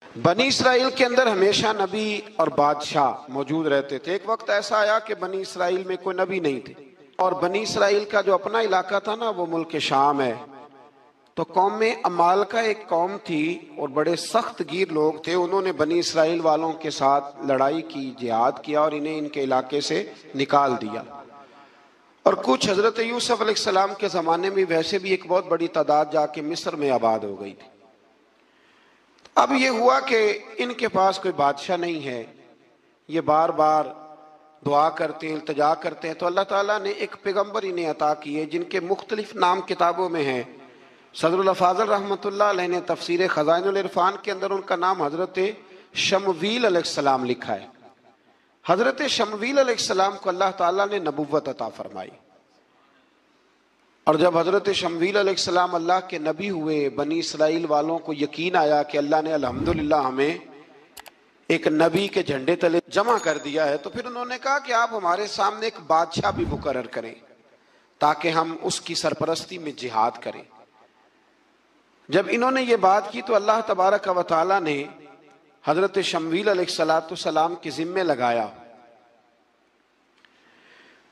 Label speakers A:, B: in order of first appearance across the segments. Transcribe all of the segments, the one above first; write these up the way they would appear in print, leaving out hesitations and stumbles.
A: بنی اسرائیل کے اندر ہمیشہ نبی اور بادشاہ موجود رہتے تھے۔ ایک وقت ایسا آیا کہ بنی اسرائیل میں کوئی نبی نہیں تھے، اور بنی اسرائیل کا جو اپنا علاقہ تھا نا وہ ملک شام ہے۔ تو قوم عمال کا ایک قوم تھی اور بڑے سخت گیر لوگ تھے، انہوں نے بنی اسرائیل والوں کے ساتھ لڑائی کی، جہاد کیا اور انہیں ان کے علاقے سے نکال دیا۔ اور کچھ حضرت یوسف علیہ السلام کے زمانے میں ویسے بھی ایک بہت بڑی تعداد جا کے مصر میں آباد ہو گئی تھی۔ اب یہ ہوا کہ ان کے پاس کوئی بادشاہ نہیں ہے، یہ بار بار دعا کرتے ہیں، التجا کرتے ہیں، تو اللہ تعالیٰ نے ایک پیغمبر انہیں عطا کیے جن کے مختلف نام کتابوں میں ہیں۔ صدر الافاضل رحمۃ اللہ علیہ نے تفسیر خزائن العرفان کے اندر ان کا نام حضرت شمویل علیہ السلام لکھا ہے۔ حضرت شمویل علیہ السلام کو اللہ تعالیٰ نے نبوت عطا فرمائی، اور جب حضرت شمویل علیہ السلام اللہ کے نبی ہوئے، بنی اسرائیل والوں کو یقین آیا کہ اللہ نے الحمدللہ ہمیں ایک نبی کے جھنڈے تلے جمع کر دیا ہے، تو پھر انہوں نے کہا کہ آپ ہمارے سامنے ایک بادشاہ بھی مقرر کریں تاکہ ہم اس کی سرپرستی میں جہاد کریں۔ جب انہوں نے یہ بات کی تو اللہ تبارک و تعالیٰ نے حضرت شمویل علیہ السلام کے ذمے لگایا۔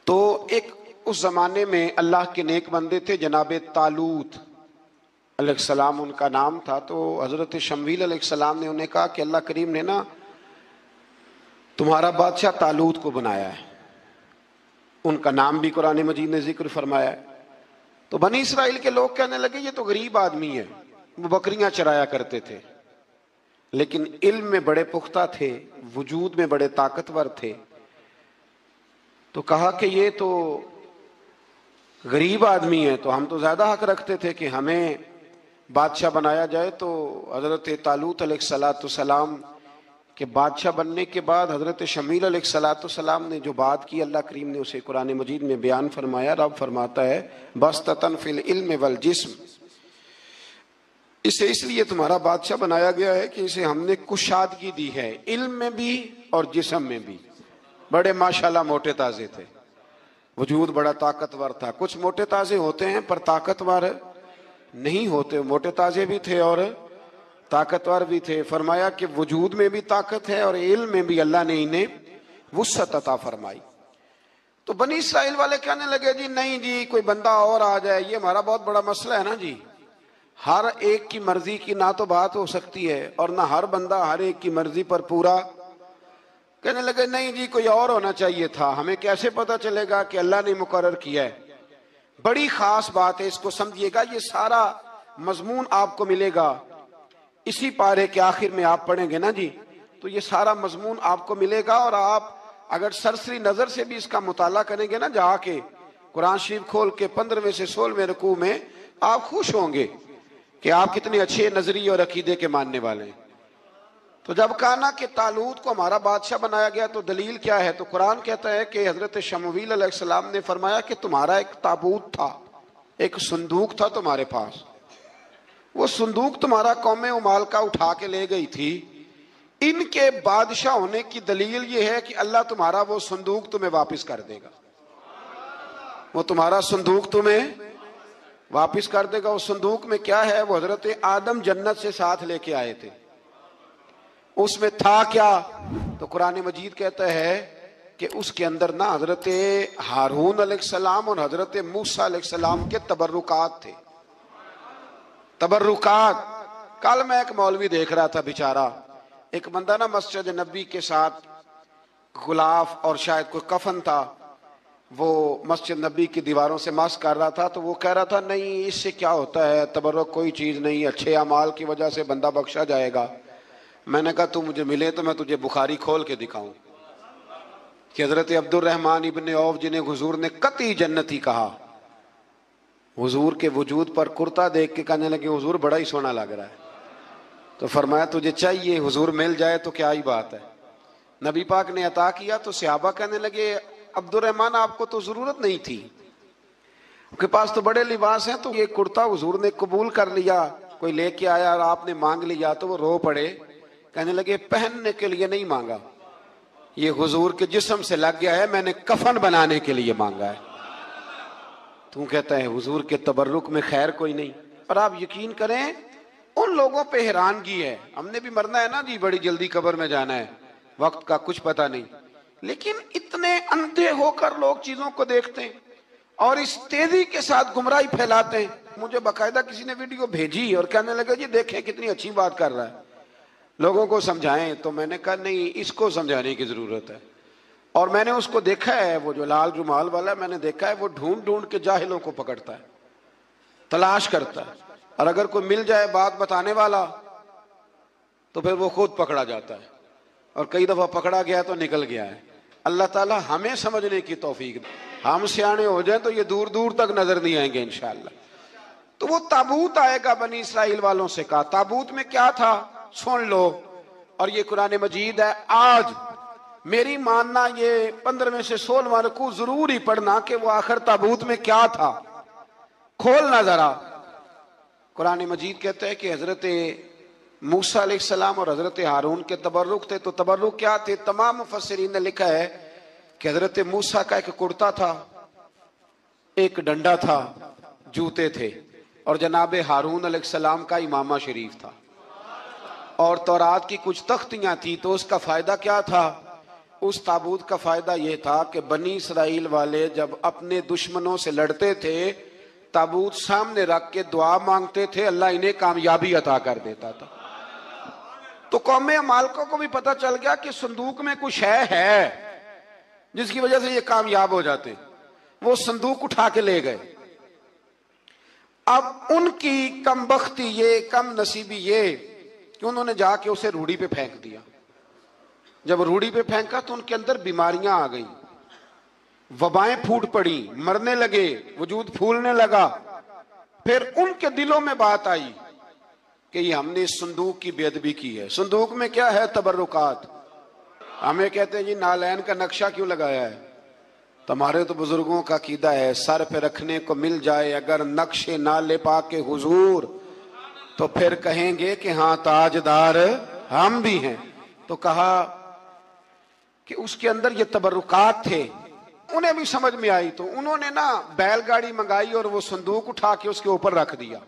A: تو ایک اس زمانے میں اللہ کے نیک بندے تھے، جناب طالوت علیہ السلام ان کا نام تھا۔ تو حضرت شمویل علیہ السلام نے انہیں کہا کہ اللہ کریم نے نا تمہارا بادشاہ طالوت کو بنایا ہے، ان کا نام بھی قرآن مجید نے ذکر فرمایا ہے۔ تو بنی اسرائیل کے لوگ کہنے لگے یہ تو غریب آدمی ہے، وہ بکریاں چرایا کرتے تھے، لیکن علم میں بڑے پختہ تھے، وجود میں بڑے طاقتور تھے۔ تو کہا کہ یہ تو غریب آدمی ہے، تو ہم تو زیادہ حق رکھتے تھے کہ ہمیں بادشاہ بنایا جائے۔ تو حضرت طالوت علیہ السلام کے بادشاہ بننے کے بعد حضرت شمویل علیہ السلام نے جو بات کی، اللہ کریم نے اسے قرآن مجید میں بیان فرمایا۔ رب فرماتا ہے بسطۃ فی العلم والجسم، اسے اس لیے تمہارا بادشاہ بنایا گیا ہے کہ اسے ہم نے کشادگی دی ہے، علم میں بھی اور جسم میں بھی۔ بڑے ماشاءاللہ موٹے تازے تھے، وجود بڑا طاقتور تھا۔ کچھ موٹے تازے ہوتے ہیں پر طاقتور نہیں ہوتے، موٹے تازے بھی تھے اور طاقتور بھی تھے۔ فرمایا کہ وجود میں بھی طاقت ہے اور علم میں بھی اللہ نے انہیں وسعت عطا فرمائی۔ تو بنی اسرائیل والے کہنے لگے جی نہیں جی کوئی بندہ اور آ جائے، یہ ہمارا بہت بڑا مسئلہ ہے نا جی، ہر ایک کی مرضی کی نہ تو بات ہو سکتی ہے اور نہ ہر بندہ ہر ایک کی مرضی پر پورا۔ کہنے لگے نہیں جی کوئی اور ہونا چاہیے تھا، ہمیں کیسے پتہ چلے گا کہ اللہ نے مقرر کیا ہے۔ بڑی خاص بات ہے، اس کو سمجھیے گا، یہ سارا مضمون آپ کو ملے گا اسی پارے کے آخر میں، آپ پڑھیں گے نا جی تو یہ سارا مضمون آپ کو ملے گا، اور آپ اگر سرسری نظر سے بھی اس کا مطالعہ کریں گے نا جا کے قرآن شریف کھول کے 15ویں سے 16ویں رکوع میں، آپ خوش ہوں گے کہ آپ کتنے اچھے نظریے اور عقیدے کے ماننے والے ہیں۔ تو جب کہا نا کہ طالوت کو ہمارا بادشاہ بنایا گیا تو دلیل کیا ہے، تو قرآن کہتا ہے کہ حضرت شمویل علیہ السلام نے فرمایا کہ تمہارا ایک تابوت تھا، ایک صندوق تھا تمہارے پاس، وہ صندوق تمہارا قوم عمال کا اٹھا کے لے گئی تھی۔ ان کے بادشاہ ہونے کی دلیل یہ ہے کہ اللہ تمہارا وہ صندوق تمہیں واپس کر دے گا، وہ تمہارا صندوق تمہیں واپس کر دے گا۔ اس صندوق میں کیا ہے، وہ حضرت آدم جنت سے ساتھ لے کے آئے تھے، اس میں تھا کیا، تو قرآن مجید کہتا ہے کہ اس کے اندر نا حضرت ہارون علیہ السلام اور حضرت موسیٰ علیہ السلام کے تبرکات تھے، تبرکات۔ کل میں ایک مولوی دیکھ رہا تھا بیچارہ، ایک بندہ نا مسجد نبی کے ساتھ غلاف اور شاید کوئی کفن تھا، وہ مسجد نبی کی دیواروں سے مس کر رہا تھا، تو وہ کہہ رہا تھا نہیں اس سے کیا ہوتا ہے، تبرک کوئی چیز نہیں، اچھے اعمال کی وجہ سے بندہ بخشا جائے گا۔ میں نے کہا تو مجھے ملے تو میں تجھے بخاری کھول کے دکھاؤں کہ حضرت عبد الرحمن ابن عوف جنہیں حضور نے قطعی جنتی کہا، حضور کے وجود پر کرتا دیکھ کے کہنے لگے حضور بڑا ہی سونا لگ رہا ہے، تو فرمایا تجھے چاہیے حضور مل جائے تو کیا ہی بات ہے۔ نبی پاک نے عطا کیا تو صحابہ کہنے لگے عبد الرحمن آپ کو تو ضرورت نہیں تھی، آپ کے پاس تو بڑے لباس ہیں، تو یہ کرتا حضور نے قبول کر لیا، کوئی لے کے آیا اور آپ نے مانگ لیا، تو وہ رو پڑے، کہنے لگے پہننے کے لیے نہیں مانگا، یہ حضور کے جسم سے لگ گیا ہے، میں نے کفن بنانے کے لیے مانگا ہے۔ تو کہتا ہے حضور کے تبرک میں خیر کوئی نہیں۔ اور آپ یقین کریں ان لوگوں پہ حیرانگی ہے. ہم نے بھی مرنا ہے نا جی، بڑی جلدی قبر میں جانا ہے، وقت کا کچھ پتہ نہیں، لیکن اتنے اندھے ہو کر لوگ چیزوں کو دیکھتے ہیں اور اس تیزی کے ساتھ گمراہی پھیلاتے ہیں. مجھے باقاعدہ کسی نے ویڈیو بھیجی اور کہنے لگا جی دیکھیں کتنی اچھی بات کر رہا ہے، لوگوں کو سمجھائیں. تو میں نے کہا نہیں، اس کو سمجھانے کی ضرورت ہے. اور میں نے اس کو دیکھا ہے، وہ جو لال رومال والا، میں نے دیکھا ہے وہ ڈھونڈ ڈھونڈ کے جاہلوں کو پکڑتا ہے، تلاش کرتا ہے، اور اگر کوئی مل جائے بات بتانے والا تو پھر وہ خود پکڑا جاتا ہے، اور کئی دفعہ پکڑا گیا تو نکل گیا ہے. اللہ تعالی ہمیں سمجھنے کی توفیق دے. ہم سیانے ہو جائیں تو یہ دور دور تک نظر نہیں آئیں گے انشاءاللہ. تو وہ تابوت آئے گا، بنی اسرائیل والوں سے کہا تابوت میں کیا تھا سن لو. اور یہ قرآن مجید ہے. آج میری ماننا یہ 15 میں سے 16واں رکوع ضرور ہی پڑھنا کہ وہ آخر تابوت میں کیا تھا، کھولنا ذرا. قرآن مجید کہتا ہے کہ حضرت موسیٰ علیہ السلام اور حضرت ہارون کے تبرک تھے. تو تبرک کیا تھے؟ تمام مفسرین نے لکھا ہے کہ حضرت موسیٰ کا ایک کرتا تھا، ایک ڈنڈا تھا، جوتے تھے، اور جناب ہارون علیہ السلام کا امامہ شریف تھا، اور تورات کی کچھ تختیاں تھی. تو اس کا فائدہ کیا تھا؟ اس تابوت کا فائدہ یہ تھا کہ بنی اسرائیل والے جب اپنے دشمنوں سے لڑتے تھے تابوت سامنے رکھ کے دعا مانگتے تھے، اللہ انہیں کامیابی عطا کر دیتا تھا. تو قوم عمالقہ کو بھی پتہ چل گیا کہ صندوق میں کچھ ہے جس کی وجہ سے یہ کامیاب ہو جاتے. وہ صندوق اٹھا کے لے گئے. اب ان کی کم بختی یہ، کم نصیبی یہ کہ انہوں نے جا کے اسے روڑی پہ پھینک دیا. جب روڑی پہ پھینکا تو ان کے اندر بیماریاں آ گئیں، وبائیں پھوٹ پڑی، مرنے لگے، وجود پھولنے لگا. پھر ان کے دلوں میں بات آئی کہ یہ ہم نے اس صندوق کی بے ادبی کی ہے. صندوق میں کیا ہے؟ تبرکات. ہمیں کہتے ہیں جی نالین کا نقشہ کیوں لگایا ہے؟ تمہارے تو بزرگوں کا عقیدہ ہے سر پہ رکھنے کو مل جائے اگر نقش نالے پاک حضور تو پھر کہیں گے کہ ہاں تاجدار ہم بھی ہیں. تو کہا کہ اس کے اندر یہ تبرکات تھے. انہیں بھی سمجھ میں آئی تو انہوں نے نا بیل گاڑی منگائی اور وہ صندوق اٹھا کے اس کے اوپر رکھ دیا.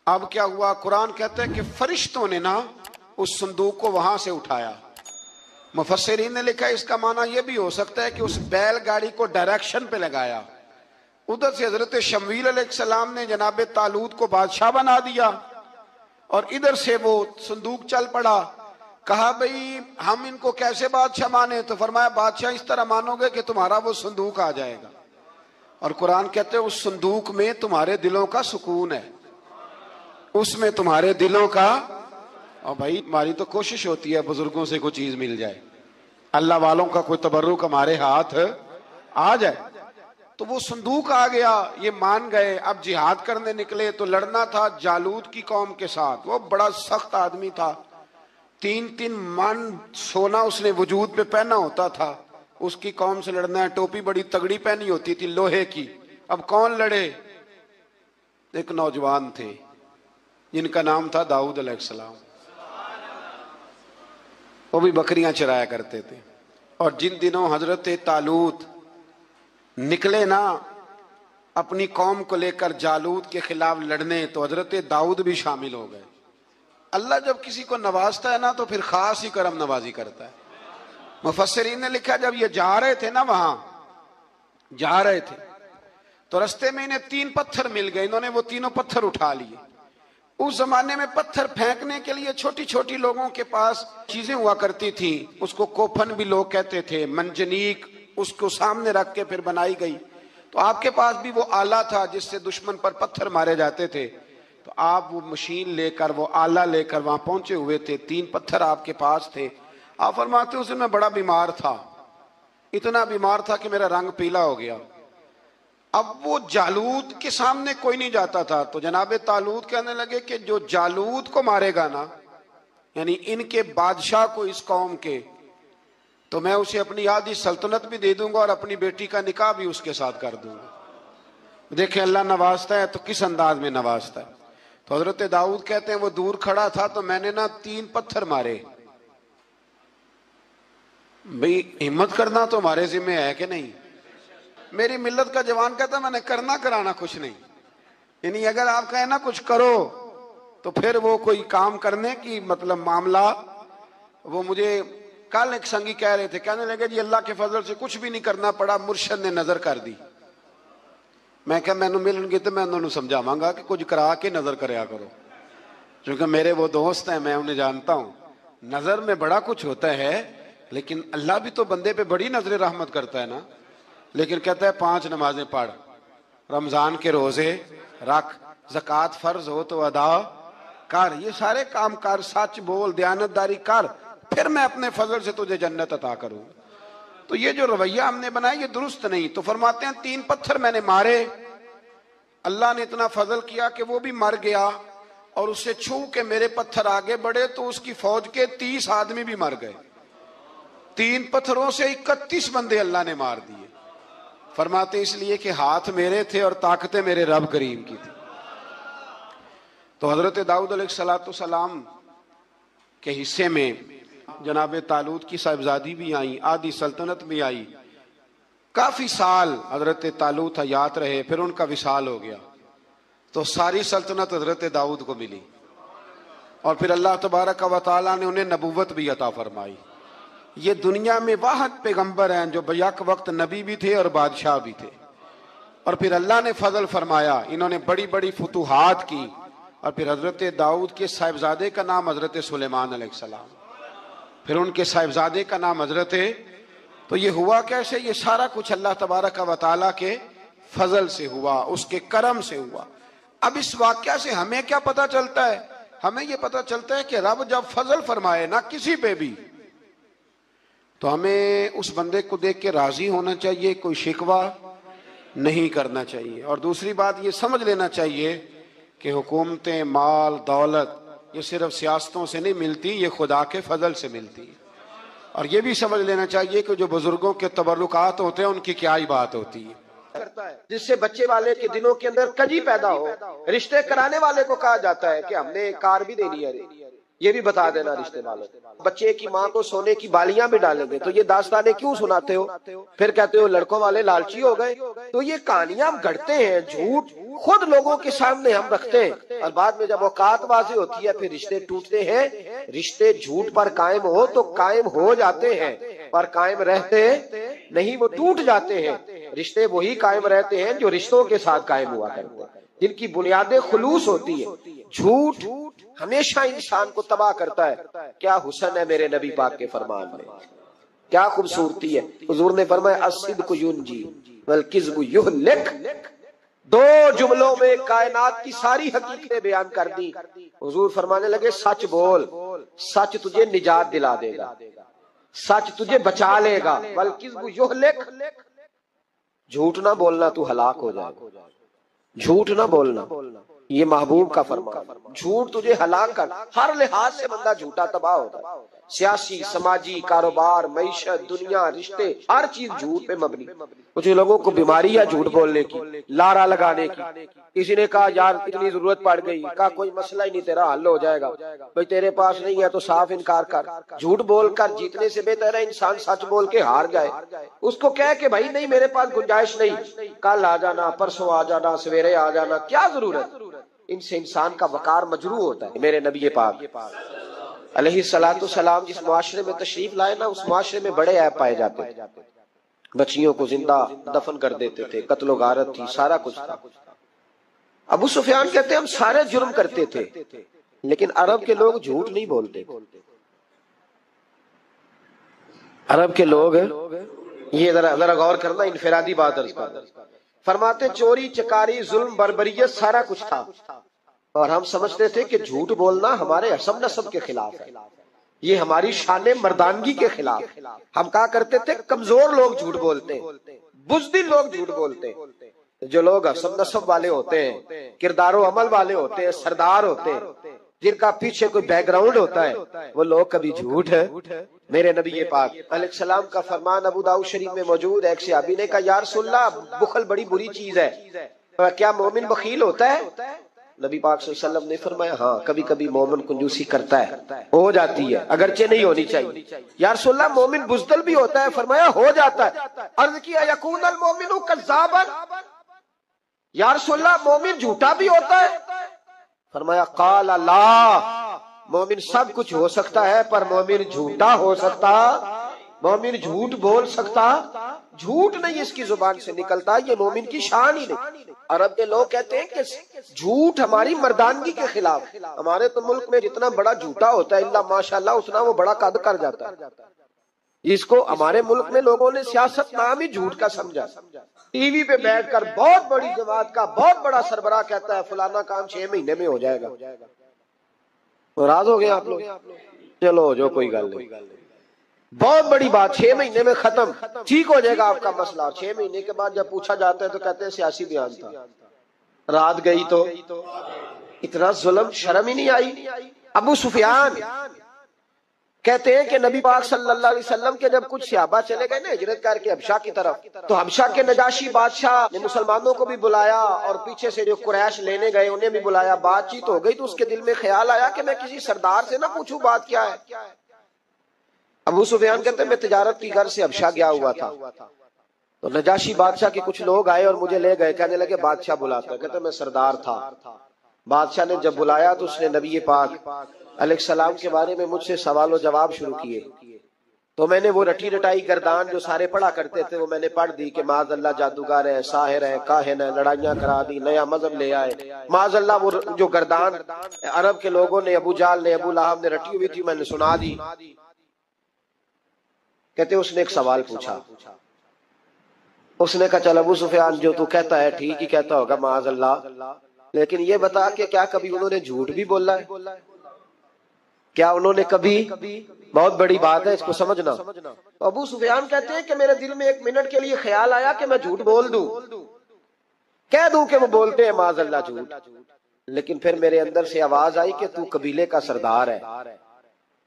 A: اب کیا ہوا؟ قرآن کہتا ہے کہ فرشتوں نے نا اس صندوق کو وہاں سے اٹھایا. مفسرین نے لکھا اس کا معنی یہ بھی ہو سکتا ہے کہ اس بیل گاڑی کو ڈائریکشن پہ لگایا. ادھر سے حضرت شمویل علیہ السلام نے جناب طالوت کو بادشاہ بنا دیا اور ادھر سے وہ صندوق چل پڑا. کہا بھئی ہم ان کو کیسے بادشاہ مانے؟ تو فرمایا بادشاہ اس طرح مانو گے کہ تمہارا وہ صندوق آ جائے گا. اور قرآن کہتے ہیں اس صندوق میں تمہارے دلوں کا سکون ہے، اس میں تمہارے دلوں کا. اور بھائی ہماری تو کوشش ہوتی ہے بزرگوں سے کوئی چیز مل جائے، اللہ والوں کا کوئی تبرک ہمارے ہاتھ آ جائے. تو وہ صندوق آ گیا، یہ مان گئے. اب جہاد کرنے نکلے تو لڑنا تھا جالوت کی قوم کے ساتھ. وہ بڑا سخت آدمی تھا، 3 من سونا اس نے وجود پہ پہنا ہوتا تھا. اس کی قوم سے لڑنا ہے، ٹوپی بڑی تگڑی پہنی ہوتی تھی لوہے کی. اب کون لڑے؟ ایک نوجوان تھے جن کا نام تھا داؤد علیہ السلام. وہ بھی بکریاں چرایا کرتے تھے. اور جن دنوں حضرت طالوت نکلے نا اپنی قوم کو لے کر جالوت کے خلاف لڑنے تو حضرت داؤد بھی شامل ہو گئے. اللہ جب کسی کو نوازتا ہے نا تو پھر خاص ہی کرم نوازی کرتا ہے. مفسرین نے لکھا جب یہ جا رہے تھے نا، وہاں جا رہے تھے تو رستے میں انہیں 3 پتھر مل گئے. انہوں نے وہ تینوں پتھر اٹھا لیے. اس زمانے میں پتھر پھینکنے کے لیے چھوٹی چھوٹی لوگوں کے پاس چیزیں ہوا کرتی تھیں. اس کو کوپھن بھی لوگ کہتے تھے، منجنیق، اس کو سامنے رکھ کے پھر بنائی گئی. تو آپ کے پاس بھی وہ آلہ تھا جس سے دشمن پر پتھر مارے جاتے تھے. تو آپ وہ مشین لے کر، وہ آلہ لے کر وہاں پہنچے ہوئے تھے. 3 پتھر آپ کے پاس تھے. آپ فرماتے اس دن میں بڑا بیمار تھا، اتنا بیمار تھا کہ میرا رنگ پیلا ہو گیا. اب وہ جالوت کے سامنے کوئی نہیں جاتا تھا. تو جناب طالوت کہنے لگے کہ جو جالوت کو مارے گا نا، یعنی ان کے بادشاہ کو اس قوم کے، تو میں اسے اپنی آدھی سلطنت بھی دے دوں گا اور اپنی بیٹی کا نکاح بھی اس کے ساتھ کر دوں گا. دیکھیں اللہ نوازتا ہے تو کس انداز میں نوازتا ہے. تو حضرت داؤد کہتے ہیں وہ دور کھڑا تھا تو میں نے نا 3 پتھر مارے. بھئی ہمت کرنا تو ہمارے ذمہ ہے کہ نہیں؟ میری ملت کا جوان کہتا ہے میں نے کرنا کرانا کچھ نہیں. یعنی اگر آپ کہیں نا کچھ کرو تو پھر وہ کوئی کام کرنے کی مطلب معاملہ. وہ مجھے کل ایک سنگی کہہ رہے تھے, کہنے لگے جی اللہ کے فضل سے کچھ بھی نہیں کرنا پڑا, مرشد نے نظر کر دی. میں کہا مینوں ملن گے تو میں انہوں نے سمجھاواں گا کہ کچھ کرا کے نظر کریا کرو, کیونکہ میرے وہ دوست ہیں, میں انہیں جانتا ہوں. نظر میں بڑا کچھ ہوتا ہے, لیکن اللہ بھی تو بندے پہ بڑی نظر رحمت کرتا ہے نا. لیکن کہتا ہے 5 نمازیں پڑھ, رمضان کے روزے رکھ, زکوٰۃ فرض ہو تو ادا کر, یہ سارے کام کر, سچ بول, دیانتداری کر, پھر میں اپنے فضل سے تجھے جنت عطا کروں. تو یہ جو رویہ ہم نے بنایا یہ درست نہیں. تو فرماتے ہیں 3 پتھر میں نے مارے, اللہ نے اتنا فضل کیا کہ وہ بھی مر گیا, اور اس سے چھو کے میرے پتھر آگے بڑھے تو اس کی فوج کے 30 آدمی بھی مر گئے. 3 پتھروں سے 31 بندے اللہ نے مار دیے. فرماتے اس لیے کہ ہاتھ میرے تھے اور طاقتیں میرے رب کریم کی تھی. تو حضرت داؤد علیہ السلام کے حصے میں جناب طالوت کی صاحبزادی بھی آئیں, آدھی سلطنت بھی آئی. کافی سال حضرت طالوت حیات رہے, پھر ان کا وصال ہو گیا, تو ساری سلطنت حضرت داؤد کو ملی, اور پھر اللہ تبارک و تعالیٰ نے انہیں نبوت بھی عطا فرمائی. یہ دنیا میں واحد پیغمبر ہیں جو بیک وقت نبی بھی تھے اور بادشاہ بھی تھے. اور پھر اللہ نے فضل فرمایا, انہوں نے بڑی بڑی فتوحات کی. اور پھر حضرت داؤد کے صاحبزادے کا نام حضرت سلیمان علیہ السلام, پھر ان کے صاحبزادے کا نام حضرت. تو یہ ہوا کیسے؟ یہ سارا کچھ اللہ تبارک و تعالیٰ کے فضل سے ہوا, اس کے کرم سے ہوا. اب اس واقعہ سے ہمیں کیا پتہ چلتا ہے؟ ہمیں یہ پتہ چلتا ہے کہ رب جب فضل فرمائے نہ کسی پہ بھی, تو ہمیں اس بندے کو دیکھ کے راضی ہونا چاہیے, کوئی شکوہ نہیں کرنا چاہیے. اور دوسری بات یہ سمجھ لینا چاہیے کہ حکومتیں, مال, دولت یہ صرف سیاستوں سے نہیں ملتی, یہ خدا کے فضل سے ملتی ہے. اور یہ بھی سمجھ لینا چاہیے کہ جو بزرگوں کے تبرکات ہوتے ہیں ان کی کیا ہی بات ہوتی ہے.
B: جس سے بچے والے کے دلوں کے اندر کجی پیدا ہو. رشتے کرانے والے کو کہا جاتا ہے کہ ہم نے کار بھی دینی ہے, یہ بھی بتا دینا رشتے والوں. بچے کی ماں کو سونے کی بالیاں بھی ڈالیں گے تو یہ داستانیں کیوں سناتے ہو؟ پھر کہتے ہو لڑکوں والے لالچی ہو گئے. تو یہ کہانیاں ہم گھڑتے ہیں, جھوٹ خود لوگوں کے سامنے ہم رکھتے ہیں, اور بعد میں جب اوقات واضح ہوتی ہے پھر رشتے ٹوٹتے ہیں. رشتے جھوٹ پر قائم ہو تو قائم ہو جاتے ہیں, پر قائم رہتے نہیں, وہ ٹوٹ جاتے ہیں. رشتے وہی قائم رہتے ہیں جو رشتوں کے ساتھ قائم ہوا کرتے ہیں, جن کی بنیادیں خلوص ہوتی ہے. جھوٹ ہمیشہ انسان کو تباہ کرتا ہے. کیا حسن ہے میرے نبی پاک کے فرمان میں, کیا خوبصورتی ہے. حضور نے فرمایا الصدق ینجی والکذب یہلک. 2 جملوں میں کائنات کی ساری حقیقتیں بیان کر دی. حضور فرمانے لگے سچ بول, سچ تجھے نجات دلا دے گا, سچ تجھے بچا لے گا. والکذب یہلک, جھوٹ نہ بولنا تو ہلاک ہو جائے گا. جھوٹ نہ بولنا, یہ محبوب کا فرمان. جھوٹ تجھے ہلاک کر, ہر لحاظ سے بندہ جھوٹا تباہ ہوتا ہے. سیاسی, سماجی, کاروبار, معیشت, دنیا, رشتے, ہر چیز جھوٹ پہ مبنی. کچھ لوگوں کو بیماری ہے جھوٹ بولنے کی, لارا لگانے کی. کسی نے کہا یار اتنی ضرورت پڑ گئی, کہا کوئی مسئلہ ہی نہیں, تیرا حل ہو جائے گا. بھئی تیرے پاس نہیں ہے تو صاف انکار کر. جھوٹ بول کر جیتنے سے بہتر ہے انسان سچ بول کے ہار جائے. اس کو کہے کہ بھائی نہیں میرے پاس گنجائش نہیں, کل آ جانا, پرسوں آ جانا, سویرے آ جانا, کیا ضرورت. ان سے انسان کا وقار مجروح ہوتا ہے. میرے نبی پاک علیہ السلام جس معاشرے میں تشریف لائے نا, اس معاشرے میں بڑے عیب پائے جاتے تھے. بچیوں کو زندہ دفن کر دیتے تھے, قتل و غارت تھی, سارا کچھ تھا. ابو سفیان کہتے ہیں ہم سارے جرم کرتے تھے, لیکن عرب کے لوگ جھوٹ نہیں بولتے. عرب کے لوگ, یہ ذرا غور کرنا, انفرادی بات عرض کرنا. فرماتے چوری, چکاری, ظلم, بربریت سارا کچھ تھا, اور ہم سمجھتے تھے کہ جھوٹ بولنا ہمارے حسب نسب کے خلاف ہے, یہ ہماری شان مردانگی کے خلاف. ہم کہا کرتے تھے کمزور لوگ جھوٹ بولتے ہیں, بزدل لوگ جھوٹ بولتے ہیں. جو لوگ حسب نسب والے ہوتے ہیں, کردار و عمل والے ہوتے ہیں, سردار ہوتے ہیں, جن کا پیچھے کوئی بیک گراؤنڈ ہوتا ہے, وہ لوگ کبھی جھوٹ ہے. میرے نبی پاک علیہ السلام کا فرمان ابو داؤد شریف میں موجود ہے. ایک صحابی نے کہا یا رسول اللہ بخل بڑی بری چیز ہے, کیا مومن بخیل ہوتا ہے؟ نبی پاک صلی اللہ علیہ وسلم نے فرمایا ہاں کبھی کبھی مومن کنجوسی کرتا ہے, ہو جاتی ہے, اگرچہ نہیں ہونی چاہیے. یا رسول اللہ مومن بزدل بھی ہوتا ہے؟ فرمایا ہو جاتا ہے. عرض کیا یکون المومن کذابا, یا رسول اللہ مومن جھوٹا بھی ہوتا ہے؟ فرمایا قال لا، مومن سب کچھ ہو سکتا ہے پر مومن جھوٹا ہو سکتا، مومن جھوٹ بول سکتا، جھوٹ نہیں اس کی زبان سے نکلتا، یہ مومن کی شان ہی نہیں۔ عرب کے لوگ کہتے ہیں کہ جھوٹ ہماری مردانگی کے خلاف، ہمارے تو ملک میں جتنا بڑا جھوٹا ہوتا ہے اللہ ماشاءاللہ اتنا وہ بڑا قد کر جاتا ہے۔ اس کو ہمارے ملک میں لوگوں نے سیاست نام ہی جھوٹ کا سمجھا۔ ٹی وی پہ بیٹھ کر بہت بڑی جماعت کا بہت بڑا سربراہ کہتا ہے فلانا کام 6 مہینے میں ہو جائے گا۔ ناراض ہو گئے آپ لوگ؟ چلو جو کوئی گل نہیں، بہت بڑی بات، 6 مہینے میں ختم، ٹھیک ہو جائے گا آپ کا مسئلہ۔ 6 مہینے کے بعد جب پوچھا جاتا ہے تو کہتے ہیں سیاسی بیان تھا۔ رات گئی تو اتنا ظلم، شرم ہی نہیں آئی۔ ابو سفیان کہتے ہیں کہ نبی پاک صلی اللہ علیہ وسلم کے جب کچھ صحابہ چلے گئے نا ہجرت کر کے حبشہ کی طرف، تو حبشہ کے نجاشی بادشاہ نے مسلمانوں کو بھی بلایا اور پیچھے سے جو قریش لینے گئے انہیں بھی بلایا، بات چیت ہو گئی تو اس کے دل میں خیال آیا کہ میں کسی سردار سے نہ پوچھوں بات کیا ہے۔ ابو سفیان کہتے ہیں میں تجارت کی غرض سے حبشہ گیا ہوا تھا، تو نجاشی بادشاہ کے کچھ لوگ آئے اور مجھے لے گئے، کہنے لگے بادشاہ بلاتا ہے، کہتے میں سردار تھا۔ بادشاہ نے جب بلایا تو اس نے نبی پاک علیہ السلام کے بارے میں مجھ سے سوال و جواب شروع کیے، تو میں نے وہ رٹی رٹائی گردان جو سارے پڑھا کرتے تھے وہ میں نے پڑھ دی کہ معاذ اللہ جادوگر ہے، ساحر ہے، کاہن ہے، لڑائیاں کرا دی، نیا مذہب لے آئے، معاذ اللہ۔ وہ جو گردان عرب کے لوگوں نے، ابو جہل نے، ابو لہب نے رٹی ہوئی تھی میں نے سنا دی۔ کہتے اس نے ایک سوال پوچھا، اس نے کہا چل ابو سفیان جو تو کہتا ہے ٹھیک ہی کہتا ہوگا معاذ اللہ، لیکن یہ بتا کہ کیا کبھی انہوں نے جھوٹ بھی بولا ہے؟ کیا انہوں نے کبھی، بہت بڑی بات ہے اس کو سمجھنا۔ ابو سفیان کہتے ہیں کہ میرے دل میں 1 منٹ کے لیے خیال آیا کہ میں جھوٹ بول دوں، کہہ دوں کہ وہ بولتے ہیں معاذ اللہ جھوٹ، لیکن پھر میرے اندر سے آواز آئی کہ تو قبیلے کا سردار ہے،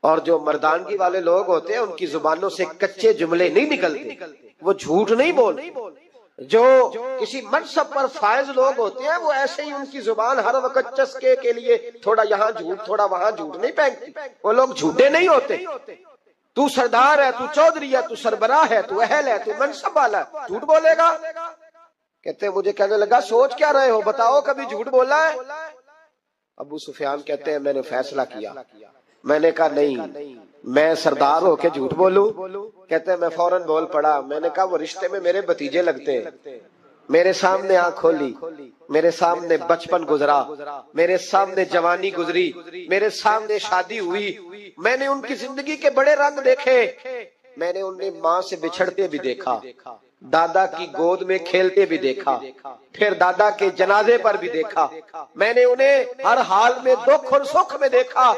B: اور جو مردانگی والے لوگ ہوتے ہیں ان کی زبانوں سے کچے جملے نہیں نکلتے، وہ جھوٹ نہیں بولتے۔ جو کسی منصب پر فائز لوگ ہوتے ہیں وہ ایسے ہی ان کی زبان ہر وقت چسکے کے لیے تھوڑا یہاں جھوٹ تھوڑا وہاں جھوٹ نہیں پھینکتی، وہ لوگ جھوٹے نہیں ہوتے۔ تو سردار ہے، تو چودھری ہے، تو سربراہ ہے، تو اہل ہے، تو منصب والا ہے، جھوٹ بولے گا؟ کہتے ہیں مجھے کہنے لگا سوچ کیا رہے ہو، بتاؤ کبھی جھوٹ بولا ہے؟ ابو سفیان کہتے ہیں میں نے فیصلہ کیا، میں نے کہا نہیں میں سردار ہو کے جھوٹ بولوں؟ کہتے ہیں میں فوراً بول پڑا، میں نے کہا وہ رشتے میں میرے بھتیجے لگتے ہیں، میرے سامنے آنکھ کھولی، میرے سامنے بچپن گزرا، میرے سامنے جوانی گزری، میرے سامنے شادی ہوئی، میں نے ان کی زندگی کے بڑے رنگ دیکھے، میں نے انہیں ماں سے بچھڑتے بھی دیکھا، دادا کی گود میں کھیلتے بھی دیکھا، پھر دادا کے جنازے پر بھی دیکھا، میں نے انہیں ہر حال میں دکھ اور سکھ میں دیکھا۔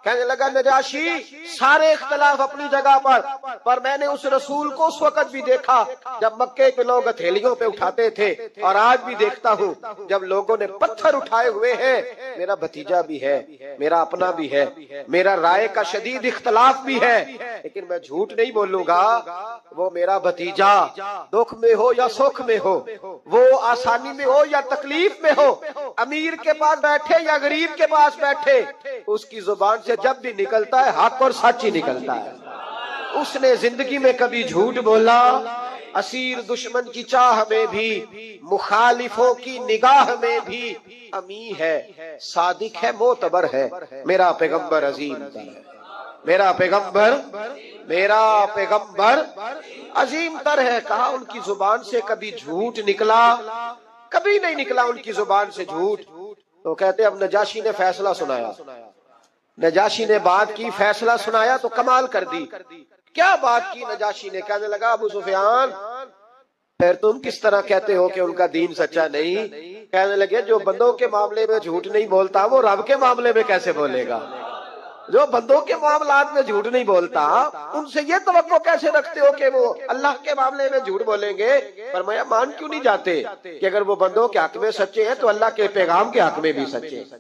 B: کہنے لگا نجاشی سارے اختلاف اپنی جگہ پر میں نے اس رسول کو اس وقت بھی دیکھا جب مکے کے لوگ ہتھیلیوں پہ اٹھاتے تھے، اور آج بھی دیکھتا ہوں جب لوگوں نے پتھر اٹھائے ہوئے ہیں۔ میرا بھتیجا بھی ہے، میرا اپنا بھی ہے، میرا رائے کا شدید اختلاف بھی ہے، لیکن میں جھوٹ نہیں بولوں گا۔ وہ میرا بھتیجا دکھ میں ہو یا سکھ میں ہو، وہ آسانی میں ہو یا تکلیف میں ہو، امیر کے پاس بیٹھے یا غریب کے پاس بیٹھے، اس کی زبان سے جب بھی نکلتا ہے حق اور سچ ہی نکلتا ہے۔ اس نے زندگی میں کبھی جھوٹ بولا؟ اسیر دشمن کی چاہ میں بھی، مخالفوں کی نگاہ میں بھی امی ہے، صادق ہے، معتبر ہے، میرا پیغمبر عظیم تر ہے، میرا پیغمبر عظیم تر ہے۔ کہا ان کی زبان سے کبھی جھوٹ نکلا؟ کبھی نہیں نکلا ان کی زبان سے جھوٹ۔ تو کہتے اب نجاشی نے فیصلہ سنایا، نجاشی نے بات کی، فیصلہ سنایا تو کمال کر دی۔ کیا بات کی نجاشی نے؟ کہنے لگا ابو سفیان پھر تم کس طرح کہتے ہو کہ ان کا دین سچا نہیں؟ کہنے لگے جو بندوں کے معاملے میں جھوٹ نہیں بولتا وہ رب کے معاملے میں کیسے بولے گا؟ جو بندوں کے معاملات میں جھوٹ نہیں بولتا ان سے یہ توقع کیسے رکھتے ہو کہ وہ اللہ کے معاملے میں جھوٹ بولیں گے؟ فرمایا مان کیوں نہیں جاتے کہ اگر وہ بندوں کے حق میں سچے ہیں تو اللہ کے پیغام کے حق میں بھی سچے ہیں۔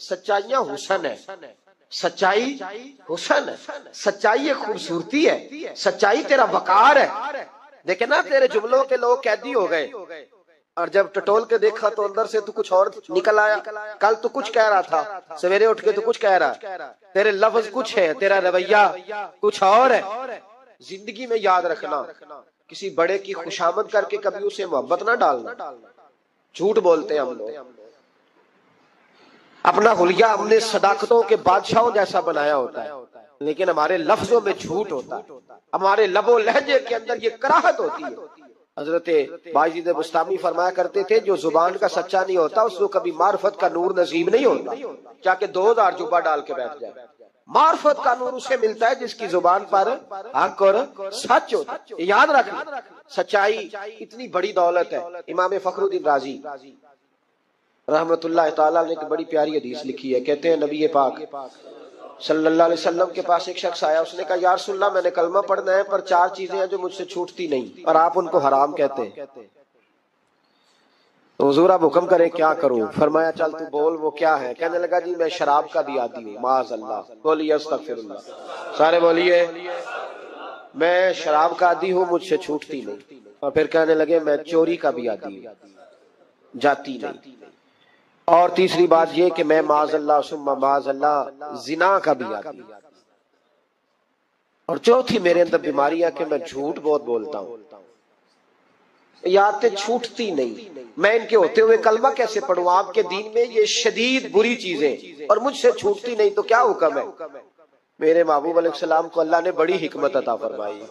B: سچائیاں حسن ہے، سچائی حسن ہے، سچائی ایک خوبصورتی ہے، سچائی تیرا وقار ہے۔ دیکھیں نا تیرے جملوں کے لوگ قیدی ہو گئے، اور جب ٹٹول کے دیکھا تو اندر سے تو کچھ اور نکل آیا۔ کل تو کچھ کہہ رہا تھا، سویرے اٹھ کے تو کچھ کہہ رہا، تیرے لفظ کچھ ہے، تیرا رویہ کچھ اور ہے۔ زندگی میں یاد رکھنا کسی بڑے کی خوشامد کر کے کبھی اسے محبت نہ ڈالنا۔ جھوٹ بولتے ہیں ہم لوگ۔ اپنا حلیہ ہم نے صداقتوں کے بادشاہوں جیسا بنایا ہوتا ہے، لیکن ہمارے لفظوں میں جھوٹ ہوتا ہے، ہمارے لب و لہجے کے اندر یہ کراہت ہوتی ہے۔ حضرت باجید بستامی فرمایا کرتے تھے جو زبان کا سچا نہیں ہوتا اس کو کبھی معرفت کا نور نصیب نہیں ہوتا، چاہے کہ 2000 جبہ ڈال کے بیٹھ جائے۔ معرفت کا نور اسے ملتا ہے جس کی زبان پر حق اور سچ ہوتا ہے۔ یاد رکھنا، سچائی اتنی بڑی دولت ہے۔ امام فخر الدین رازی رحمت اللہ تعالیٰ نے ایک بڑی پیاری حدیث لکھی ہے، کہتے ہیں نبی پاک صلی اللہ علیہ وسلم کے پاس ایک شخص آیا، اس نے کہا یا رسول اللہ میں نے کلمہ پڑھنا ہے پر 4 چیزیں ہیں جو مجھ سے چھوٹتی نہیں اور آپ ان کو حرام کہتے ہیں، تو حضور آپ حکم کریں کیا کروں؟ فرمایا چل تو بول وہ کیا ہے؟ کہنے لگا جی میں شراب کا بھی عادی ہوں، معاذ اللہ، بولیے استغفر اللہ، سارے بولیے میں شراب کا عادی ہوں مجھ سے چھوٹتی نہیں، اور پھر کہنے لگے میں چوری کا بھی عادی ہوں، جاتی نہیں، اور تیسری بات یہ کہ میں معاذ اللہ ثم معاذ اللہ زنا کا بھی عادی ہوں، اور چوتھی میرے اندر بیماری ہے کہ میں جھوٹ بہت بولتا ہوں، یادیں چھوٹتی نہیں، میں ان کے ہوتے ہوئے کلمہ کیسے پڑھوں؟ آپ کے دین میں یہ شدید بری چیزیں اور مجھ سے چھوٹتی نہیں تو کیا حکم ہے؟ میرے محبوب علیہ السلام کو اللہ نے بڑی حکمت عطا فرمائی،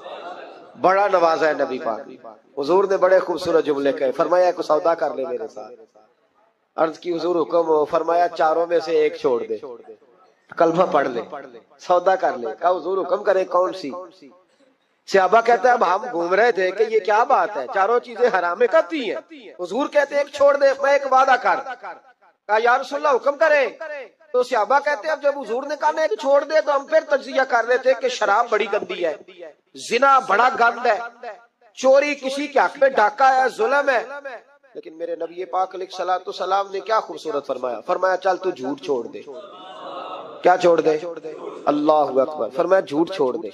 B: بڑا نوازا ہے نبی پاک۔ حضور نے بڑے خوبصورت جملے کہے، فرمایا کو سودا کر لے میرے ساتھ، عرض کی حضور حکم ہو، فرمایا 4 میں سے ایک چھوڑ دے، کلمہ پڑھ لے، سودا کر لے۔ کہا حضور حکم کرے کون سی؟ صحابہ کہتے ہیں اب ہم گھوم رہے تھے کہ یہ کیا بات ہے، 4 چیزیں حرام کرتی ہیں، حضور کہتے ہیں ایک چھوڑ دے، میں ایک وعدہ کر۔ کہا یا رسول اللہ حکم کرے، تو صحابہ کہتے ہیں اب جب حضور نے کہا نا ایک چھوڑ دے تو ہم پھر تجزیہ کر رہے تھے کہ شراب بڑی گندی ہے، زنا بڑا گند ہے، چوری کسی کے حق میں ڈاکہ ہے، ظلم ہے، لیکن میرے نبی پاک علیہ الصلوۃ والسلام نے کیا خوبصورت فرمایا، فرمایا چل تو جھوٹ چھوڑ دے۔ کیا چھوڑ دے؟ اللہ اکبر، فرمایا جھوٹ چھوڑ دے۔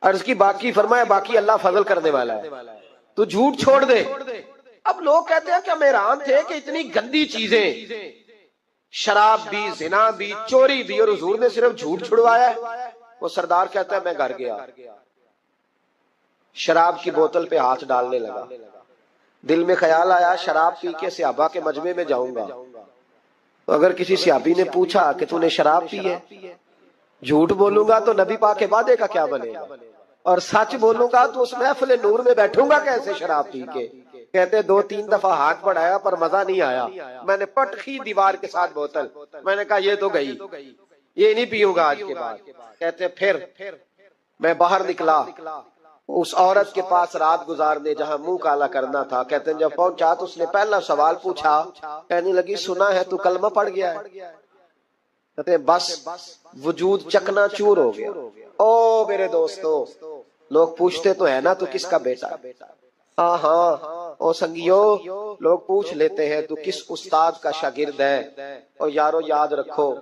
B: عرض کی باقی؟ فرمایا باقی اللہ فضل کرنے والا ہے، تو جھوٹ چھوڑ دے۔ اب لوگ کہتے ہیں کہ ہم حیران تھے کہ اتنی گندی چیزیں، شراب بھی، زنا بھی، چوری بھی، اور حضور نے صرف جھوٹ چھڑوایا ہے۔ وہ سردار کہتا ہے میں گھر گیا، شراب کی بوتل پہ ہاتھ ڈالنے لگا، دل میں خیال آیا شراب پی کے صحابہ کے مجمع میں جاؤں گا، تو اگر کسی صحابی نے پوچھا کہ تو نے شراب پی ہے، جھوٹ بولوں گا تو نبی پاک کے وعدے کا کیا بنے گا، اور سچ بولوں گا تو اس محفل نور میں بیٹھوں گا کیسے شراب پی کے؟ کہتے 2-3 دفعہ ہاتھ بڑھایا پر مزہ نہیں آیا، میں نے پٹخی دیوار کے ساتھ بوتل، میں نے کہا یہ تو گئی، یہ نہیں پیوں گا آج کے بعد۔ کہتے پھر میں باہر نکلا اس عورت کے پاس رات گزارنے جہاں منہ کالا کرنا تھا، کہتے ہیں جب پہنچا تو اس نے پہلا سوال پوچھا، کہنے لگی سنا ہے تو کلمہ پڑھ گیا ہے؟ کہتے ہیں بس وجود چکنا چور ہو گیا۔ او میرے دوستو، لوگ پوچھتے تو ہے نا تو کس کا بیٹا؟ ہاں ہاں او سنگیو، لوگ پوچھ لیتے ہیں تو کس استاد کا شاگرد ہے، اور یارو یاد رکھو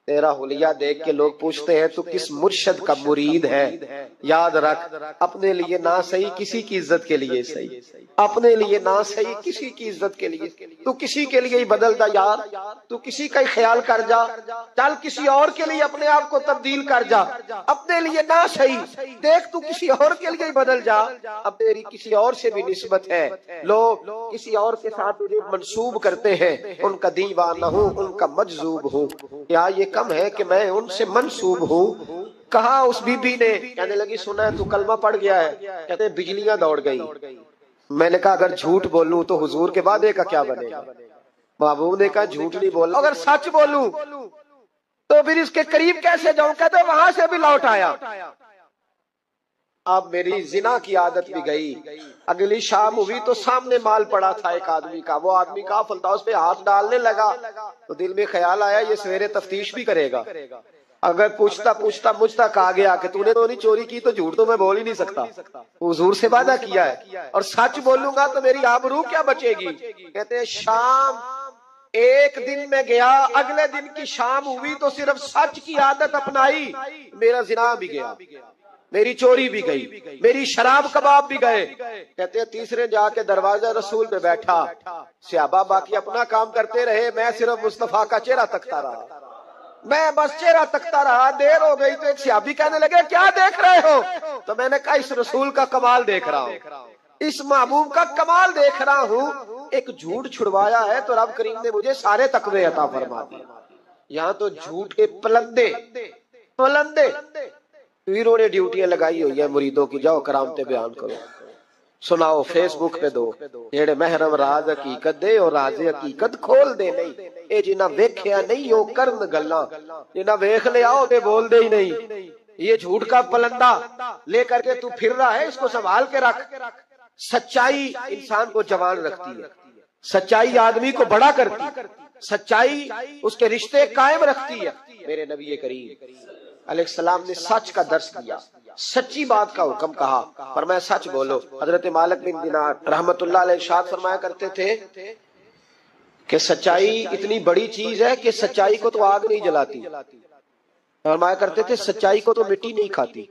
B: تیرا حلیہ دیکھ کے لوگ پوچھتے ہیں تو کس مرشد کا مرید ہے۔ یاد رکھ اپنے لیے نہ صحیح کسی کی عزت کے لیے صحیح، اپنے لیے نہ صحیح کسی کی عزت کے لیے، تو کسی کے لیے ہی بدل جا یار، تو کسی کا ہی خیال کر جا، چل کسی اور کے لیے اپنے آپ کو تبدیل کر جا، اپنے لیے نہ صحیح دیکھ تو کسی اور کے لیے ہی بدل جا، اب تیری کسی اور سے بھی نسبت ہے، لوگ کسی اور کے ساتھ تجھے منسوب کرتے ہیں، ان کا دیوانہ ہوں ان کا مجذوب ہوں، کیا یہ کم ہے کہ میں ان سے منسوب ہوں؟ کہا اس بی بی نے، کہنے لگی سنا ہے تو کلمہ پڑھ گیا ہے، کہتے ہیں بجلیاں دوڑ گئی۔ میں نے کہا اگر جھوٹ بولوں تو حضور کے وعدے کا کیا بنے گا؟ محبوب نے کہا جھوٹ نہیں بولنا، اگر سچ بولوں تو پھر اس کے قریب کیسے جاؤں؟ کہتے وہاں سے بھی لوٹ آیا۔ اب میری زنا کی عادت بھی گئی، اگلی شام ہوئی تو سامنے مال پڑا تھا ایک آدمی کا، وہ آدمی کا فلتا اس پہ ہاتھ ڈالنے لگا، تو دل میں خیال آیا یہ سویرے تفتیش بھی کرے گا، اگر پوچھتا مجھ تک آ گیا کہ تو نے تو نہیں چوری کی تو جھوٹ تو میں بول ہی نہیں سکتا، حضور سے وعدہ کیا ہے، اور سچ بولوں گا تو میری آبرو کیا بچے گی؟ کہتے ہیں شام ایک دن میں گیا، اگلے دن کی شام ہوئی تو صرف سچ کی عادت اپنائی، میرا زنا بھی گیا، میری چوری بھی گئی، میری شراب کباب بھی گئے۔ کہتے ہیں تیسرے جا کے دروازہ رسول پہ بیٹھا، صحابہ باقی اپنا کام کرتے رہے، میں صرف مصطفیٰ کا چہرہ تکتا رہا، میں بس چہرہ تکتا رہا، دیر ہو گئی تو ایک صحابی کہنے لگے کیا دیکھ رہے ہو؟ تو میں نے کہا اس رسول کا کمال دیکھ رہا ہوں، اس محبوب کا کمال دیکھ رہا ہوں، ایک جھوٹ چھڑوایا ہے تو رب کریم نے مجھے سارے تقوی عطا فرما دیے. یہاں تو جھوٹ کے پلندے پیروں نے ڈیوٹیاں لگائی ہوئی ہیں مریدوں کی، جاؤ کرامتے بیان کرو، سناؤ، فیس بک پہ دو، جیڑے محرم راز حقیقت دے اور راز حقیقت کھول دے نہیں. اے جنہ ویکھیا نہیں او کرن گلاں، جنہ ویکھ لیا او تے بول دے ہی نہیں. یہ جھوٹ کا پلندہ لے کر کے تو پھر رہا ہے، اس کو سنبھال کے رکھ. سچائی انسان کو جوان رکھتی ہے، سچائی آدمی کو بڑا کرتی ہے، سچائی اس کے رشتے قائم رکھتی ہے. میرے نبی کریم علیہ السلام نے سچ کا درس دیا، سچی بات کا حکم کہا، فرمایا سچ بولو. حضرت مالک بن دینار رحمت اللہ علیہ ارشاد فرمایا کرتے تھے کہ سچائی اتنی بڑی چیز ہے کہ سچائی کو تو آگ نہیں جلاتی. فرمایا کرتے تھے سچائی کو تو مٹی نہیں کھاتی.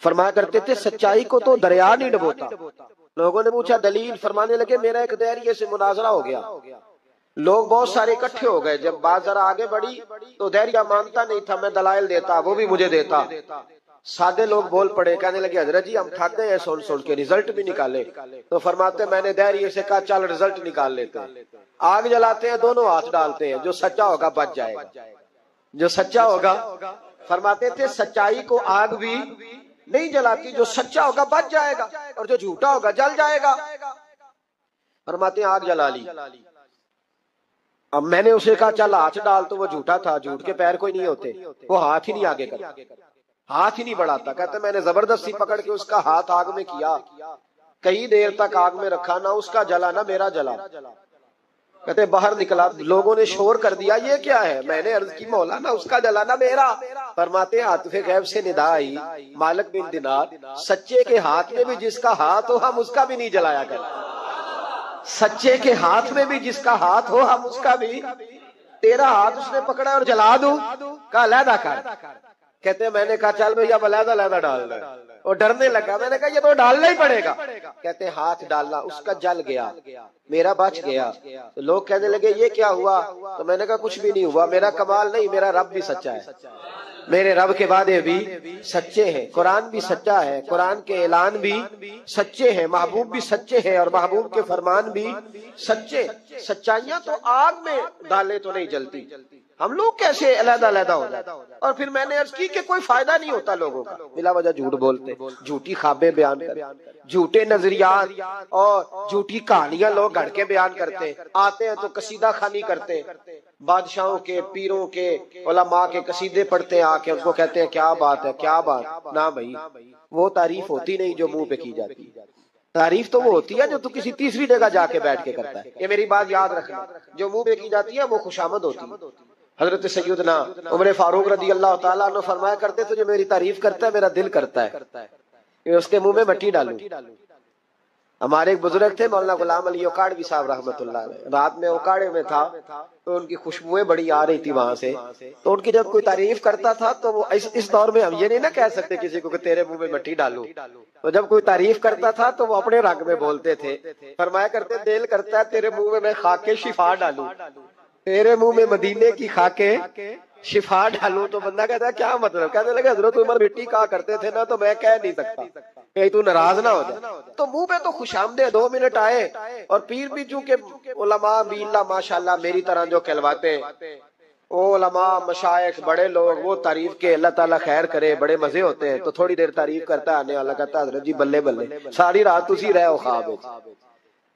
B: فرمایا کرتے تھے سچائی کو تو دریا نہیں ڈبوتا. لوگوں نے پوچھا دلیل، فرمانے لگے میرا ایک دہریے سے مناظرہ ہو گیا، لوگ بہت سارے اکٹھے ہو گئے. جب بات ذرا آگے بڑھی تو دہریہ مانتا نہیں تھا، میں دلائل دیتا، وہ بھی مجھے دیتا. سادے لوگ بول پڑے، کہنے لگے حضرت جی ہم تھک گئے ہیں سن کے، رزلٹ بھی نکالے. تو فرماتے میں نے دہریے سے کہا چل رزلٹ نکال لیتے ہیں. آگ جلاتے ہیں، دونوں ہاتھ ڈالتے ہیں، جو سچا ہوگا بچ جائے گا، جو سچا ہوگا. فرماتے تھے سچائی کو آگ بھی نہیں جلاتی، جو سچا ہوگا بچ جائے گا اور جو جھوٹا ہوگا جل جائے گا. فرماتے ہیں آگ جلا لی. اب میں نے اسے کہا چل ہاتھ ڈال، تو وہ جھوٹا تھا، جھوٹ کے پیر کوئی نہیں ہوتے، وہ ہاتھ ہی نہیں آگے کرتا، ہاتھ ہی نہیں بڑھاتا. کہتے میں نے زبردستی پکڑ کے اس کا ہاتھ آگ میں کیا، کئی دیر تک آگ میں رکھا، نہ اس کا جلا نہ میرا جلا. کہتے باہر نکلا، لوگوں نے شور کر دیا یہ کیا ہے؟ میں نے عرض کی مولا نہ اس کا جلا نہ میرا. فرماتے عاطف غیب سے ندا آئی، مالک بن دینار سچے کے ہاتھ میں بھی جس کا ہاتھ ہو ہم اس کا بھی نہیں جلایا کرتے. سچے کے ہاتھ میں بھی جس کا ہاتھ ہو ہم اس کا بھی. تیرا ہاتھ اس نے پکڑا اور جلا دوں، کہا علیحدہ کر. کہتے ہیں میں نے کہا چل بھائی اب علیحدہ ڈال دے. اور ڈرنے لگا، میں نے کہا یہ تو ڈالنا ہی پڑے گا. کہتے ہیں ہاتھ ڈالنا، اس کا جل گیا، میرا بچ گیا. تو لوگ کہنے لگے یہ کیا ہوا؟ تو میں نے کہا کچھ بھی نہیں ہوا، میرا کمال نہیں، میرا رب بھی سچا ہے، میرے رب کے وعدے بھی سچے ہیں، قرآن بھی سچا ہے، قرآن کے اعلان بھی سچے ہیں، محبوب بھی سچے ہیں اور محبوب کے فرمان بھی سچے. سچائیاں تو آگ میں ڈالے تو نہیں جلتی، ہم لوگ کیسے علیحدہ ہو جاتے. اور پھر میں نے عرض کی کہ کوئی فائدہ نہیں ہوتا لوگوں کا، بلا وجہ جھوٹ بولتے، جھوٹی خوابیں بیان کرتے، جھوٹے نظریات اور جھوٹی کہانیاں لوگ گھڑ کے بیان کرتے. آتے ہیں تو قصیدہ خوانی کرتے، بادشاہوں کے، پیروں کے، علماء کے قصیدے پڑھتے ہیں، آ کے ان کو کہتے ہیں کیا بات ہے کیا بات. نہ بھائی وہ تعریف ہوتی نہیں جو منہ پہ کی جاتی، تعریف تو وہ ہوتی ہے جو تو کسی تیسری جگہ جا کے بیٹھ کے کرتا ہے. یہ میری بات یاد رکھنا، جو منہ پہ کی جاتی ہے وہ خوشامد ہوتی ہے. حضرت سیدنا عمر فاروق رضی اللہ تعالیٰ عنہ فرمایا کرتے تھے جو میری تعریف کرتا ہے میرا دل کرتا ہے کہ اس کے منہ میں مٹی ڈالوں. ہمارے ایک بزرگ تھے مولانا غلام علی اوکاڑوی صاحب رحمۃ اللہ علیہ، رات میں اوکاڑے میں تھا تو ان کی خوشبوئیں بڑی آ رہی تھی وہاں سے. تو ان کی جب کوئی تعریف کرتا تھا تو وہ اس دور میں ہم یہ نہیں نہ کہہ سکتے کسی کو کہ تیرے منہ میں مٹی ڈالوں. تو جب کوئی تعریف کرتا تھا تو وہ اپنے رنگ میں بولتے تھے. فرمایا کرتے دل کرتا ہے تیرے منہ میں خاک شفا ڈالوں، تیرے منہ میں مدینے کی خاکیں شفا ڈالوں. تو بندہ کہتا ہے کیا مطلب؟ کہنے لگے حضرت عمر مٹی کہا کرتے تھے نا تو میں کہہ نہیں سکتا کہ تو ناراض نہ ہو جائے. تو منہ پہ تو خوش آمدید 2 منٹ آئے. اور پیر بھی چونکہ علماء بھی اللہ ماشاءاللہ میری طرح جو کہلواتے ہیں، وہ علماء مشائخ بڑے لوگ، وہ تعریف کے اللہ تعالیٰ خیر کرے بڑے مزے ہوتے ہیں. تو تھوڑی دیر تعریف کرتا ہے، آنے والا کہتا ہے حضرت جی بلے بلے ساری رات اسی رہے ہو خواب.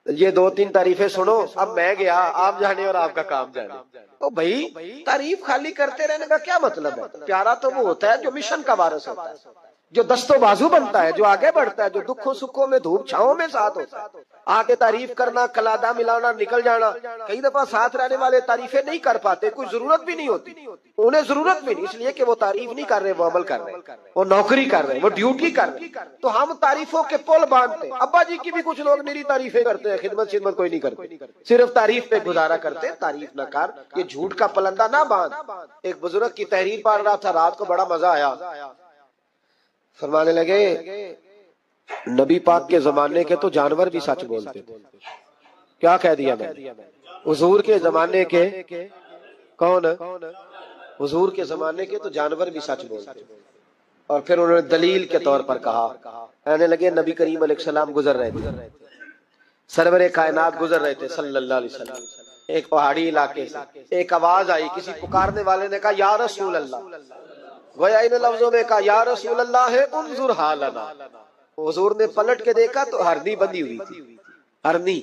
B: یہ 2-3 تعریفیں سنو، اب میں گیا، آپ جانے اور آپ کا کام جانے. تو بھائی تعریف خالی کرتے رہنے کا کیا مطلب ہے؟ پیارا تو وہ ہوتا ہے جو مشن کا وارث ہوتا ہے، جو دست و بازو بنتا ہے، جو آگے بڑھتا ہے، جو دکھوں سکھوں میں دھوپ چھاؤں میں ساتھ ہوتا ہے. آگے تعریف کرنا، کلادہ ملانا، نکل جانا. کئی دفعہ ساتھ رہنے والے تعریفیں نہیں کر پاتے، کوئی ضرورت بھی نہیں ہوتی، انہیں ضرورت بھی نہیں، اس لیے کہ وہ تعریف نہیں کر رہے، وہ عمل کر رہے، وہ نوکری کر رہے، وہ ڈیوٹی کر رہے. تو ہم تعریفوں کے پل باندھتے. ابا جی کی بھی کچھ لوگ میری تعریفیں کرتے ہیں، خدمت کوئی نہیں کرتے، صرف تعریف پہ گزارا کرتے. تعریف نہ کر، یہ جھوٹ کا پلندہ نہ باندھ. ایک بزرگ کی تحریر پڑھ رہا تھا، رات کو بڑا مزہ آیا. فرمانے لگے نبی پاک کے زمانے کے تو جانور بھی سچ بولتے تھے. کیا کہہ دیا میں نے؟ حضور کے زمانے کے کون؟ حضور کے زمانے کے تو جانور بھی سچ بولتے. اور پھر انہوں نے دلیل کے طور پر کہا، کہنے لگے نبی کریم علیہ السلام گزر رہے تھے، سرور کائنات گزر رہے تھے صلی اللہ علیہ وسلم، ایک پہاڑی علاقے سے ایک آواز آئی، کسی پکارنے والے نے کہا یا رسول اللہ، گویا ان لفظوں میں کہا یا رسول اللہ ہے انظر حالنا۔ حضور نے پلٹ کے دیکھا تو ہرنی بندھی ہوئی تھی، ہرنی۔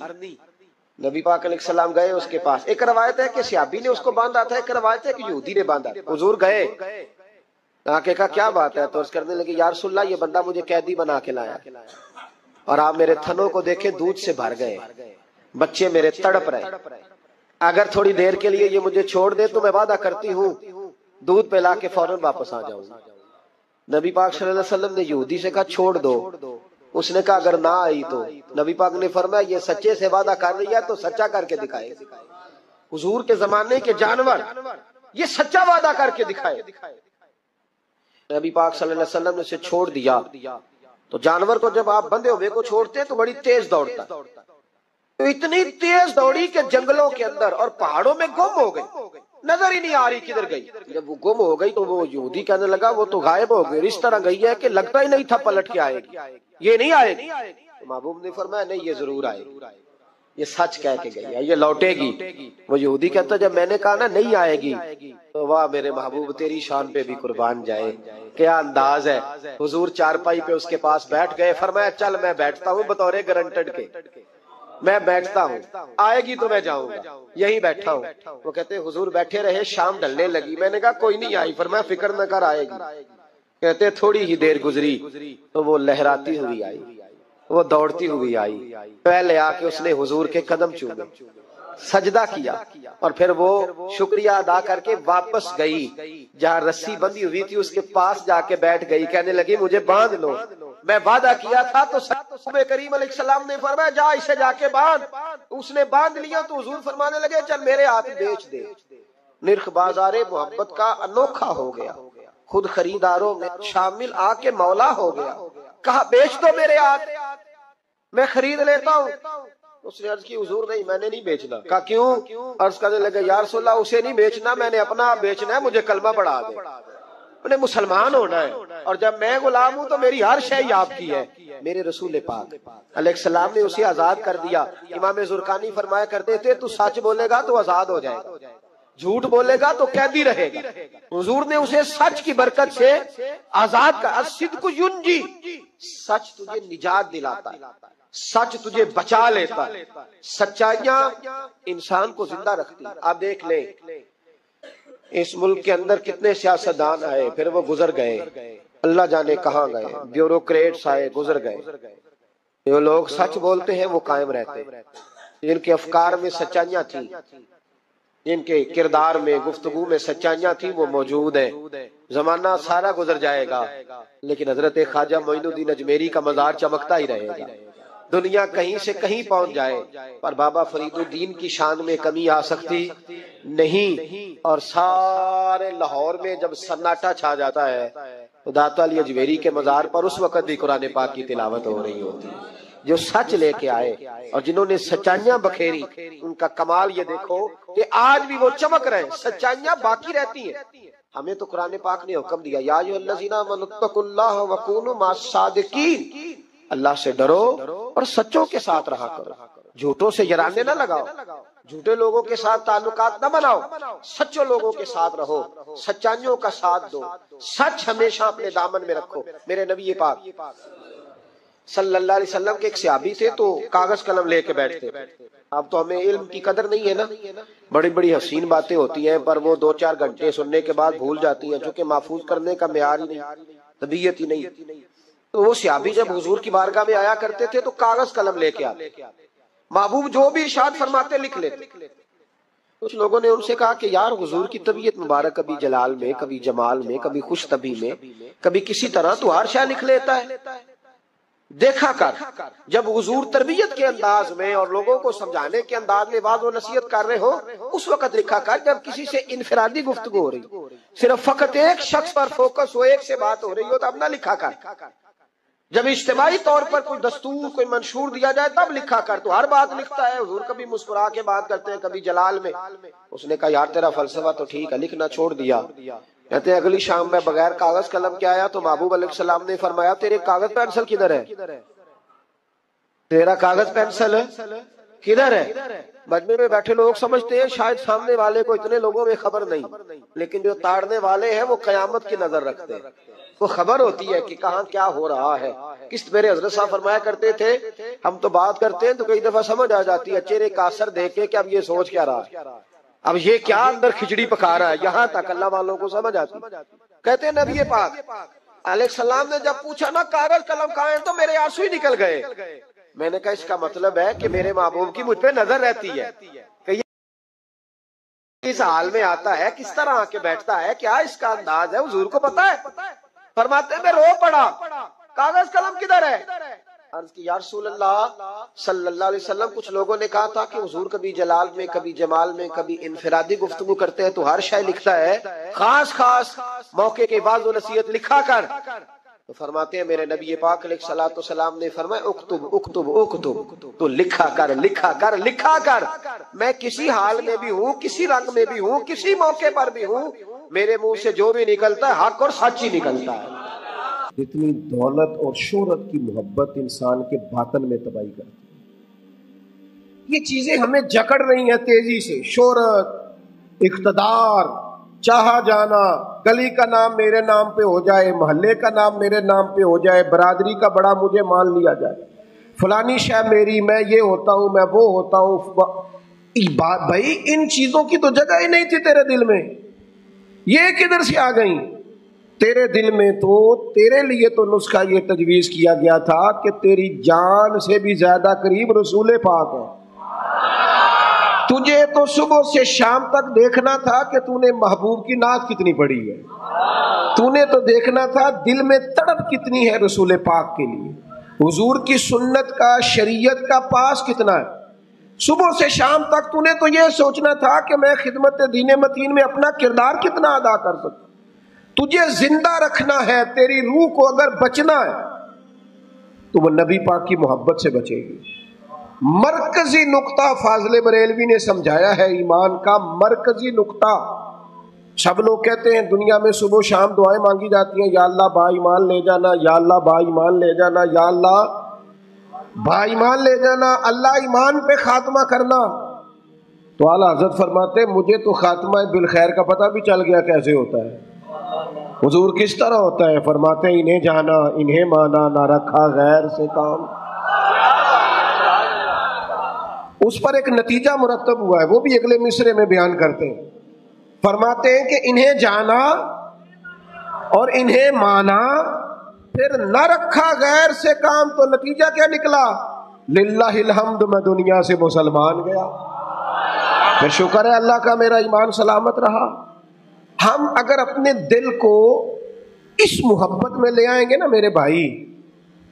B: نبی پاک علیہ السلام گئے اس کے پاس، ایک روایت ہے کہ صحابی نے اس کو باندھا تھا، ایک روایت ہے کہ یہودی نے باندھا تھا۔ حضور گئے، آ کے کہا کیا بات ہے؟ تو عرض کرنے لگے یا رسول اللہ یہ بندہ مجھے قیدی بنا کے لایا اور آپ میرے تھنوں کو دیکھے دودھ سے بھر گئے، بچے میرے تڑپ رہے، اگر تھوڑی دیر کے لیے یہ مجھے چھوڑ دے تو میں وعدہ کرتی ہوں دودھ پلا کے فوراً واپس آ جاؤں گا۔ نبی پاک صلی اللہ علیہ وسلم نے یہودی سے کہا چھوڑ دو، اس نے کہا اگر نہ آئی تو؟ نبی پاک نے فرمایا یہ سچے سے وعدہ کر رہی ہے تو سچا کر کے دکھائے۔ حضور کے زمانے کے جانور یہ سچا وعدہ کر کے دکھائے۔ نبی پاک صلی اللہ علیہ وسلم نے اسے چھوڑ دیا تو جانور کو جب آپ بندھے ہوئے کو چھوڑتے ہیں تو بڑی تیز دوڑتا ہے، تو اتنی تیز دوڑی کہ جنگلوں کے اندر اور پہاڑوں میں گم ہو گئی، نظر ہی نہیں آ رہی کدھر گئی۔ جب وہ گم ہو گئی تو وہ یہودی کہنے لگا وہ تو غائب ہو گئی، اس طرح گئی ہے کہ لگتا ہی نہیں تھا پلٹ کے آئے گی، یہ نہیں آئے گی۔ محبوب نے فرمایا نہیں یہ ضرور آئے گی، یہ سچ کہہ کے گئی ہے، یہ لوٹے گی۔ وہ یہودی کہتا جب میں نے کہا نا نہیں آئے گی تو واہ میرے محبوب تیری شان پہ بھی قربان جائے، کیا انداز ہے۔ حضور چارپائی پہ اس کے پاس بیٹھ گئے، فرمایا چل میں بیٹھتا ہوں بطور گارنٹڈ کے، میں بیٹھتا ہوں، آئے گی تو میں جاؤں گا، یہی بیٹھا ہوں۔ وہ کہتے حضور بیٹھے رہے، شام ڈھلنے لگی، میں نے کہا کوئی نہیں آئی، فرمایا فکر نہ کر آئے گی۔ کہتے تھوڑی ہی دیر گزری تو وہ لہراتی ہوئی آئی، وہ دوڑتی ہوئی آئی، پہلے آ کے اس نے حضور کے قدم چومے، سجدہ کیا اور پھر وہ شکریہ ادا کر کے واپس گئی، جہاں رسی بندھی ہوئی تھی اس کے پاس جا کے بیٹھ گئی، کہنے لگی مجھے باندھ لو، میں وعدہ کیا تھا۔ تو نبی کریم علیہ السلام نے فرمایا جا اسے جا کے باندھ، اس نے باندھ لیا تو حضور فرمانے لگے چل میرے ہاتھ بیچ دے۔ نرخ بازار محبت کا انوکھا ہو گیا، خود خریداروں میں شامل آ کے مولا ہو گیا، کہا بیچ دو میرے ہاتھ میں خرید لیتا ہوں۔ اس نے عرض کی حضور نہیں میں نے نہیں بیچنا۔ کہا کیوں؟ عرض کرنے لگے یا رسول اللہ اسے نہیں بیچنا، میں نے اپنا بیچنا ہے، مجھے کلمہ پڑھا دے، انہیں مسلمان ہونا ہے، اور جب میں غلام ہوں تو میری ہر شے آپ کی ہے۔ میرے رسول پاک علیہ السلام نے اسے آزاد کر دیا۔ امام زرقانی فرمایا کرتے تھے تو سچ بولے گا تو آزاد ہو جائے گا، جھوٹ بولے گا تو قیدی رہے گا۔ حضور نے اسے سچ کی برکت سے آزاد کر، الصدق ینجی، سچ تجھے نجات دلاتا ہے، سچ تجھے بچا لیتا ہے، سچائیاں انسان کو زندہ رکھتی ہیں۔ آپ دیکھ لیں اس ملک کے اندر کتنے سیاستدان آئے، پھر وہ گزر گئے، اللہ جانے کہاں گئے، بیوروکریٹس آئے گزر گئے، جو لوگ سچ بولتے ہیں وہ قائم رہتے ہیں، جن کے افکار میں سچائیاں تھیں، جن کے کردار میں گفتگو میں سچائیاں تھیں وہ موجود ہیں۔ زمانہ سارا گزر جائے گا لیکن حضرت خواجہ معین الدین اجمیری کا مزار چمکتا ہی رہے گا، دنیا کہیں سے کہیں پہنچ جائے پر بابا فرید الدین کی شان میں کمی آ سکتی نہیں۔ اور سارے لاہور میں جب سناٹا چھا جاتا ہے تو داتا علی اجمیری کے مزار پر اس وقت بھی قرآن پاک کی تلاوت ہو رہی ہوتی ہے۔ جو سچ لے کے آئے اور جنہوں نے سچائیاں بکھیری، ان کا کمال یہ دیکھو کہ آج بھی وہ چمک رہے ہیں، سچائیاں باقی رہتی ہیں۔ ہمیں تو قرآن پاک نے حکم دیا یا ایھا الذین آمنوا اتقوا اللہ وکونوا مع الصادقین، اللہ سے ڈرو اور سچوں کے ساتھ رہا کرو، جھوٹوں سے یرانے نہ لگاؤ، جھوٹے لوگوں کے ساتھ تعلقات نہ بناؤ، سچوں لوگوں کے ساتھ رہو، سچائیوں کا ساتھ دو، سچ ہمیشہ اپنے دامن میں رکھو۔ میرے نبی پاک صلی اللہ علیہ وسلم کے ایک صحابی تھے تو کاغذ قلم لے کے بیٹھتے۔ اب تو ہمیں علم کی قدر نہیں ہے نا، بڑی بڑی حسین باتیں ہوتی ہیں پر وہ 2-4 گھنٹے سننے کے بعد بھول جاتی ہیں، چونکہ محفوظ کرنے کا معیار ہی نہیں، طبیعت ہی نہیں۔ تو وہ صحابی جب حضور کی بارگاہ میں آیا کرتے تھے تو کاغذ قلم لے کے آتے، محبوب جو بھی ارشاد فرماتے لکھ لیتے۔ کچھ لوگوں نے ان سے کہا کہ یار حضور کی طبیعت مبارک کبھی جلال میں، کبھی جمال میں، کبھی خوش طبی میں، کبھی کسی طرح، تو ہر شے لکھ لیتا ہے، دیکھا کر جب حضور تربیت کے انداز میں اور لوگوں کو سمجھانے کے انداز میں واضح و نصیحت کر رہے ہو اس وقت لکھا کر، جب کسی سے انفرادی گفتگو ہو رہی، صرف فقط ایک شخص پر فوکس ہو، ایک سے بات ہو رہی ہو، تب نہ لکھا کر۔ جب اجتماعی طور پر کوئی دستور، کوئی منشور دیا جائے تب لکھا کر۔ تو ہر بات لکھتا ہے، حضور کبھی مسکرا کے بات کرتے ہیں، کبھی جلال میں۔ اس نے کہا یار تیرا فلسفہ تو ٹھیک ہے، لکھنا چھوڑ دیا۔ کہتے ہیں اگلی شام میں بغیر کاغذ قلم کے آیا تو محبوب علیہ السلام نے فرمایا تیرے کاغذ پینسل کدھر ہے؟ تیرا کاغذ پینسل کدھر ہے؟ مجمع میں بیٹھے لوگ سمجھتے ہیں شاید سامنے والے کو اتنے لوگوں میں خبر نہیں، لیکن جو تاڑنے والے ہیں وہ قیامت کی نظر رکھتے ہیں، وہ خبر ہوتی ہے کہ کہاں کیا ہو رہا ہے۔ میرے حضرت صاحب فرمایا کرتے تھے ہم تو بات کرتے ہیں تو کئی دفعہ سمجھ آ جاتی ہے چہرے کا اثر دیکھ کے کہ اب یہ سوچ کیا رہا ہے، اب یہ کیا اندر کھچڑی پکا رہا ہے، یہاں تک اللہ والوں کو سمجھ آتی۔ کہتے ہیں نبی پاک علیہ السلام نے جب پوچھا نا کاغذ قلم کہاں ہے تو میرے آنسو ہی نکل گئے۔ میں نے کہا اس کا مطلب ہے کہ میرے محبوب کی مجھ پہ نظر رہتی ہے کہ اس حال میں آتا ہے، کس طرح آ کے بیٹھتا ہے، کیا اس کا انداز ہے، حضور کو پتا ہے۔ فرماتے ہیں میں رو پڑا، کاغذ قلم کدھر ہے؟ عرض کی یا رسول اللہ صلی اللہ علیہ وسلم، کچھ لوگوں نے کہا تھا کہ حضور کبھی جلال میں، کبھی جمال میں، کبھی انفرادی گفتگو کرتے ہیں تو ہر شے لکھتا ہے، خاص خاص موقع کے بعض و نصیحت لکھا کر۔ تو فرماتے ہیں میرے نبی پاک علیہ الصلوۃ والسلام نے فرمایا اکتب اکتب اکتب، تو لکھا کر لکھا کر لکھا کر، میں کسی حال میں بھی ہوں، کسی رنگ میں بھی ہوں، کسی موقع پر بھی ہوں، میرے منہ سے جو بھی نکلتا ہے حق اور سچ ہی نکلتا ہے۔
C: اتنی دولت اور شہرت کی محبت انسان کے باطن میں تباہی کرتی ہے۔ یہ چیزیں ہمیں جکڑ رہی ہیں تیزی سے، شہرت، اقتدار، چاہا جانا، گلی کا نام میرے نام پہ ہو جائے، محلے کا نام میرے نام پہ ہو جائے، برادری کا بڑا مجھے مان لیا جائے، فلانی شے میری، میں یہ ہوتا ہوں، میں وہ ہوتا ہوں۔ بھائی ان چیزوں کی تو جگہ ہی نہیں تھی تیرے دل میں، یہ کدھر سے آ گئیں؟ تیرے دل میں تو تیرے لیے تو نسخہ یہ تجویز کیا گیا تھا کہ تیری جان سے بھی زیادہ قریب رسول پاک ہے۔ تجھے تو صبح سے شام تک دیکھنا تھا کہ تو نے محبوب کی نعت کتنی پڑھی ہے، تو نے تو دیکھنا تھا دل میں تڑپ کتنی ہے رسول پاک کے لیے، حضور کی سنت کا، شریعت کا پاس کتنا ہے۔ صبح سے شام تک تو نے تو یہ سوچنا تھا کہ میں خدمت دین متین میں اپنا کردار کتنا ادا کر سکوں۔ تجھے زندہ رکھنا ہے، تیری روح کو اگر بچنا ہے تو وہ نبی پاک کی محبت سے بچے گی۔ مرکزی نقطہ فاضل بریلوی نے سمجھایا ہے ایمان کا، مرکزی نقطہ۔ سب لوگ کہتے ہیں دنیا میں صبح شام دعائیں مانگی جاتی ہیں، یا اللہ با ایمان لے جانا، یا اللہ با ایمان لے جانا، یا اللہ با ایمان لے جانا، اللہ ایمان پہ خاتمہ کرنا۔ تو اعلیٰ حضرت فرماتے مجھے تو خاتمہ بالخیر کا پتہ بھی چل گیا کیسے ہوتا ہے۔ حضور کس طرح ہوتا ہے؟ فرماتے ہیں انہیں جانا انہیں مانا، نہ رکھا غیر سے کام۔ اس پر ایک نتیجہ مرتب ہوا ہے، وہ بھی اگلے مصرے میں بیان کرتے ہیں۔ فرماتے ہیں کہ انہیں جانا اور انہیں مانا، پھر نہ رکھا غیر سے کام، تو نتیجہ کیا نکلا؟ للہ الحمد، میں دنیا سے مسلمان گیا، پھر شکر ہے اللہ کا میرا ایمان سلامت رہا۔ ہم اگر اپنے دل کو اس محبت میں لے آئیں گے نا میرے بھائی،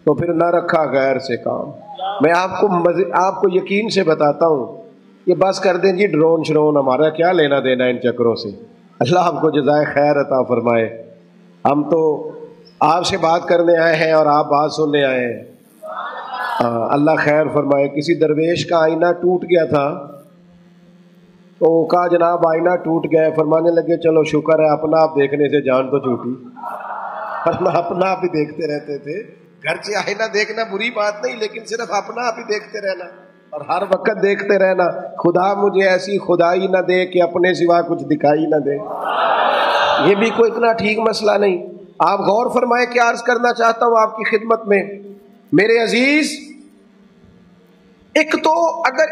C: تو پھر نہ رکھا غیر سے کام۔ میں آپ کو یقین سے بتاتا ہوں، یہ بس کر دیں جی ڈرون شرون، ہمارا کیا لینا دینا ان چکروں سے، اللہ ہم کو جزائے خیر عطا فرمائے۔ ہم تو آپ سے بات کرنے آئے ہیں اور آپ بات سننے آئے ہیں، اللہ خیر فرمائے۔ کسی درویش کا آئینہ ٹوٹ گیا تھا تو کہا جناب آئینہ ٹوٹ گیا، فرمانے لگے چلو شکر ہے اپنا آپ دیکھنے سے جان تو چھوٹی، ورنہ اپنا آپ ہی دیکھتے رہتے تھے۔ گھر سے آئینہ دیکھنا بری بات نہیں، لیکن صرف اپنا آپ ہی دیکھتے رہنا اور ہر وقت دیکھتے رہنا، خدا مجھے ایسی خدائی نہ دے کہ اپنے سوا کچھ دکھائی نہ دے، یہ بھی کوئی اتنا ٹھیک مسئلہ نہیں۔ آپ غور فرمائے، کیا عرض کرنا چاہتا ہوں آپ کی خدمت میں میرے عزیز۔ ایک تو اگر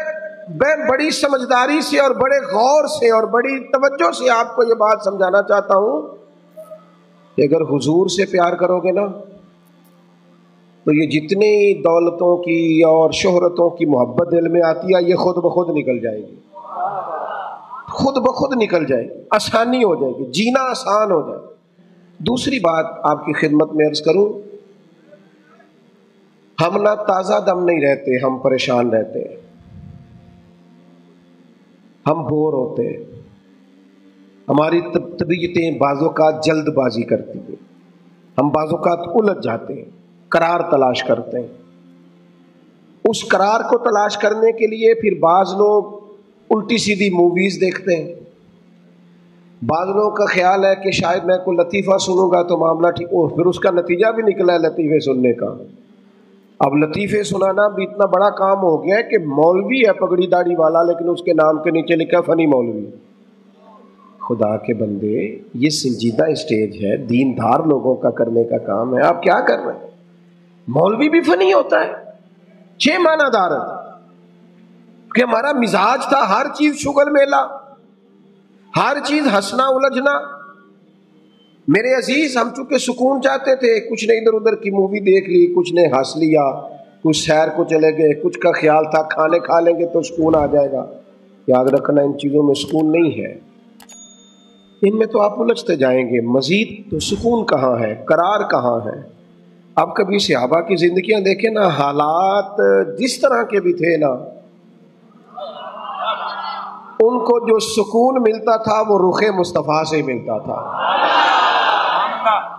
C: میں بڑی سمجھداری سے اور بڑے غور سے اور بڑی توجہ سے آپ کو یہ بات سمجھانا چاہتا ہوں کہ اگر حضور سے پیار کرو گے نا تو یہ جتنی دولتوں کی اور شہرتوں کی محبت دل میں آتی ہے یہ خود بخود نکل جائے گی، خود بخود نکل جائے گی، آسانی ہو جائے گی، جینا آسان ہو جائے گا۔ دوسری بات آپ کی خدمت میں عرض کروں، ہم نہ تازہ دم نہیں رہتے، ہم پریشان رہتے ہیں، ہم بور ہوتے ہیں، ہماری طبیعتیں بعض اوقات جلد بازی کرتی ہیں، ہم بعض اوقات الجھ جاتے ہیں، قرار تلاش کرتے ہیں۔ اس قرار کو تلاش کرنے کے لیے پھر بعض لوگ الٹی سیدھی موویز دیکھتے ہیں، بعض لوگوں کا خیال ہے کہ شاید میں کوئی لطیفہ سنوں گا تو معاملہ ٹھیک، اور پھر اس کا نتیجہ بھی نکلا ہے لطیفے سننے کا، اب لطیفے سنانا بھی اتنا بڑا کام ہو گیا ہے کہ مولوی ہے پگڑی داڑھی والا لیکن اس کے نام کے نیچے لکھا فنی مولوی. خدا کے بندے یہ سنجیدہ اسٹیج ہے، دیندار لوگوں کا کرنے کا کام ہے، آپ کیا کر رہے ہیں؟ مولوی بھی فنی ہوتا ہے. 6 معنی دار کہ ہمارا مزاج تھا ہر چیز شغل میلہ، ہر چیز ہنسنا الجھنا. میرے عزیز، ہم چونکہ سکون چاہتے تھے، کچھ نے ادھر ادھر کی مووی دیکھ لی، کچھ نے ہنس لیا، کچھ سیر کو چلے گئے، کچھ کا خیال تھا کھانے کھا لیں گے تو سکون آ جائے گا. یاد رکھنا ان چیزوں میں سکون نہیں ہے، ان میں تو آپ الجھتے جائیں گے. مزید تو سکون کہاں ہے، قرار کہاں ہے؟ اب کبھی صحابہ کی زندگیاں دیکھیں نا، حالات جس طرح کے بھی تھے نا، ان کو جو سکون ملتا تھا وہ رخ مصطفیٰ سے ملتا تھا.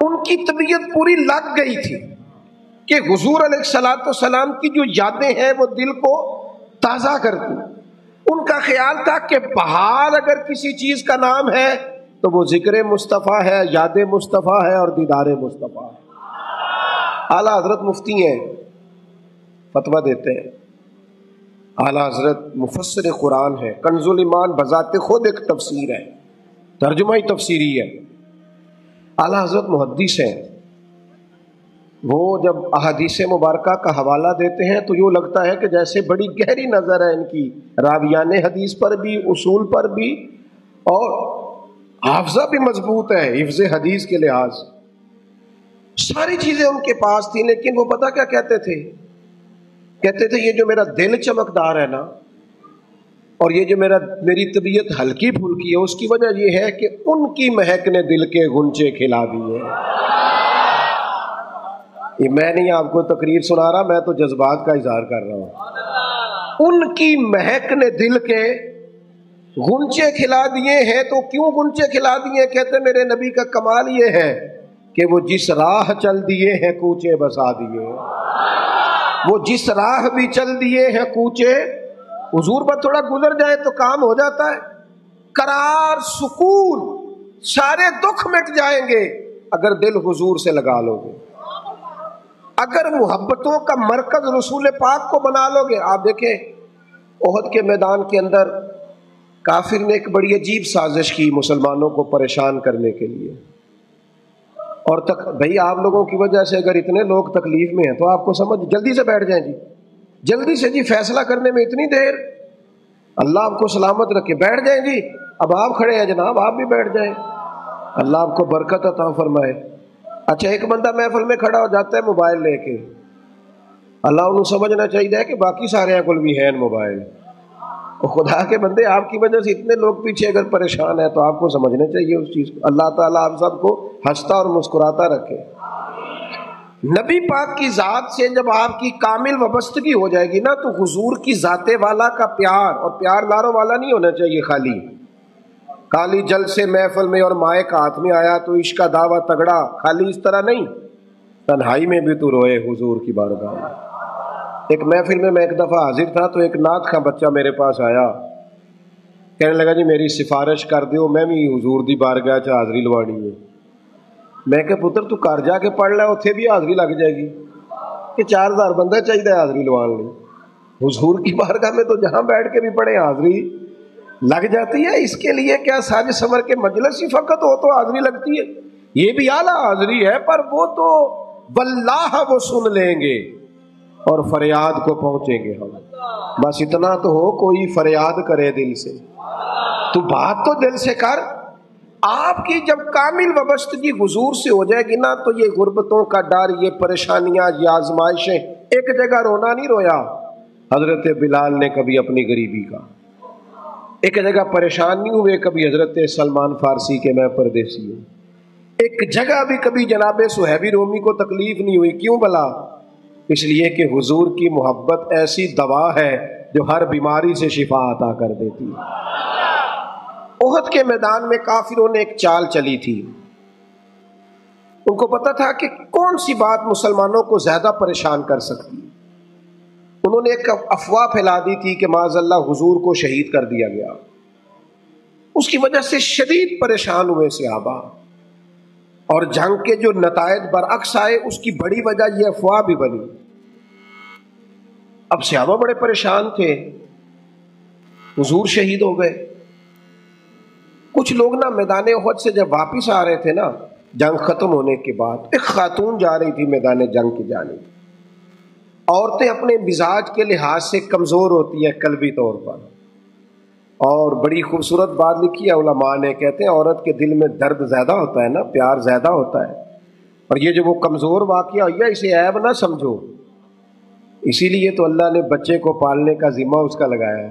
C: ان کی طبیعت پوری لگ گئی تھی کہ حضور علیہ الصلوۃ والسلام کی جو یادیں ہیں وہ دل کو تازہ کرتی. ان کا خیال تھا کہ بہار اگر کسی چیز کا نام ہے تو وہ ذکر مصطفیٰ ہے، یاد مصطفیٰ ہے اور دیدار مصطفیٰ ہے. اعلیٰ حضرت مفتی ہیں، فتویٰ دیتے ہیں. اعلیٰ حضرت مفسر قرآن ہے، کنز الایمان بذات خود ایک تفسیر ہے، ترجمہ ہی تفسیری ہے. اعلیٰ حضرت محدث ہیں. وہ جب احادیث مبارکہ کا حوالہ دیتے ہیں تو یوں لگتا ہے کہ جیسے بڑی گہری نظر ہے ان کی، راویان حدیث پر بھی، اصول پر بھی، اور حافظہ بھی مضبوط ہے حفظ حدیث کے لحاظ. ساری چیزیں ان کے پاس تھیں، لیکن وہ پتہ کیا کہتے تھے؟ کہتے تھے یہ جو میرا دل چمکدار ہے نا، اور یہ جو میری طبیعت ہلکی پھلکی ہے، اس کی وجہ یہ ہے کہ ان کی مہک نے دل کے غنچے کھلا دیے. یہ میں نہیں آپ کو تقریر سنا رہا، میں تو جذبات کا اظہار کر رہا ہوں. ان کی مہک نے دل کے غنچے کھلا دیے ہیں. تو کیوں غنچے کھلا دیے؟ کہتے میرے نبی کا کمال یہ ہے کہ وہ جس راہ چل دیے ہیں کوچے بسا دیے. وہ جس راہ بھی چل دیے ہیں کوچے، حضور پر تھوڑا گزر جائے تو کام ہو جاتا ہے. قرار، سکون، سارے دکھ مٹ جائیں گے اگر دل حضور سے لگا لو گے، اگر محبتوں کا مرکز رسول پاک کو بنا لو گے. آپ دیکھیں احد کے میدان کے اندر کافر نے ایک بڑی عجیب سازش کی مسلمانوں کو پریشان کرنے کے لیے. اور بھئی آپ لوگوں کی وجہ سے اگر اتنے لوگ تکلیف میں ہیں تو آپ کو سمجھ جلدی سے بیٹھ جائیں جی، جلدی سے جی، فیصلہ کرنے میں اتنی دیر، اللہ آپ کو سلامت رکھے، بیٹھ جائیں جی. اب آپ کھڑے ہیں جناب، آپ بھی بیٹھ جائیں، اللہ آپ کو برکت عطا فرمائے. اچھا ایک بندہ محفل میں کھڑا ہو جاتا ہے موبائل لے کے، اللہ انہوں سمجھنا چاہیے کہ باقی سارے کل بھی ہیں موبائل. خدا کے بندے آپ کی وجہ سے اتنے لوگ پیچھے اگر پریشان ہیں تو آپ کو سمجھنا چاہیے اس چیز کو. اللہ تعالیٰ آپ سب کو ہنستا اور مسکراتا رکھے. نبی پاک کی ذات سے جب آپ کی کامل وابستگی ہو جائے گی نا تو حضور کی ذات والا کا پیار، اور پیار لاروں والا نہیں ہونا چاہیے خالی کالی جل سے محفل میں اور مائک ہاتھ میں آیا تو عشق کا دعویٰ تگڑا، خالی اس طرح نہیں. تنہائی میں بھی تو روئے حضور کی بارگاہ میں. ایک محفل میں ایک دفعہ حاضر تھا تو ایک نعت خواں بچہ میرے پاس آیا، کہنے لگا جی میری سفارش کر دیو، میں بھی حضور دی بارگاہ چ حاضری لوانی ہے. میں کہ پتر تو گھر جا کے پڑھ لے، اتنے بھی حاضری لگ جائے گی کہ 4000 بندہ چاہیے حاضری لوان لی. حضور کی بارگاہ میں تو جہاں بیٹھ کے بھی پڑھے حاضری لگ جاتی ہے. اس کے لیے کیا ساج سمر کے مجلس ہی فقط ہو تو حاضری لگتی ہے؟ یہ بھی اعلیٰ حاضری ہے، پر وہ تو واللہ وہ سن لیں گے اور فریاد کو پہنچیں گے ہم. بس اتنا تو ہو کوئی فریاد کرے دل سے، تو بات تو دل سے کر. آپ کی جب کامل وابستگی حضور سے ہو جائے گی نا تو یہ غربتوں کا ڈر، یہ پریشانیاں، یہ آزمائشیں، ایک جگہ رونا نہیں رویا حضرت بلال نے کبھی اپنی غریبی کا، ایک جگہ پریشان نہیں ہوئے کبھی حضرت سلمان فارسی کے میں پردیسی ہوں، ایک جگہ بھی کبھی جناب صہیب رومی کو تکلیف نہیں ہوئی. کیوں بلا؟ اس لیے کہ حضور کی محبت ایسی دوا ہے جو ہر بیماری سے شفا عطا کر دیتی ہے. احد کے میدان میں کافروں نے ایک چال چلی تھی. ان کو پتا تھا کہ کون سی بات مسلمانوں کو زیادہ پریشان کر سکتی. انہوں نے ایک افواہ پھیلا دی تھی کہ معاذ اللہ حضور کو شہید کر دیا گیا. اس کی وجہ سے شدید پریشان ہوئے صحابہ، اور جنگ کے جو نتائج برعکس آئے اس کی بڑی وجہ یہ افواہ بھی بنی. اب صحابہ بڑے پریشان تھے، حضور شہید ہو گئے. کچھ لوگ نا میدان احد سے جب واپس آ رہے تھے نا جنگ ختم ہونے کے بعد، ایک خاتون جا رہی تھی میدان جنگ کی جانب. عورتیں اپنے مزاج کے لحاظ سے کمزور ہوتی ہیں قلبی طور پر، اور بڑی خوبصورت بات لکھی ہے علماء نے، کہتے ہیں عورت کے دل میں درد زیادہ ہوتا ہے نا، پیار زیادہ ہوتا ہے، اور یہ جو وہ کمزور واقعہ ہوئی اسے عیب نہ سمجھو. اسی لیے تو اللہ نے بچے کو پالنے کا ذمہ اس کا لگایا ہے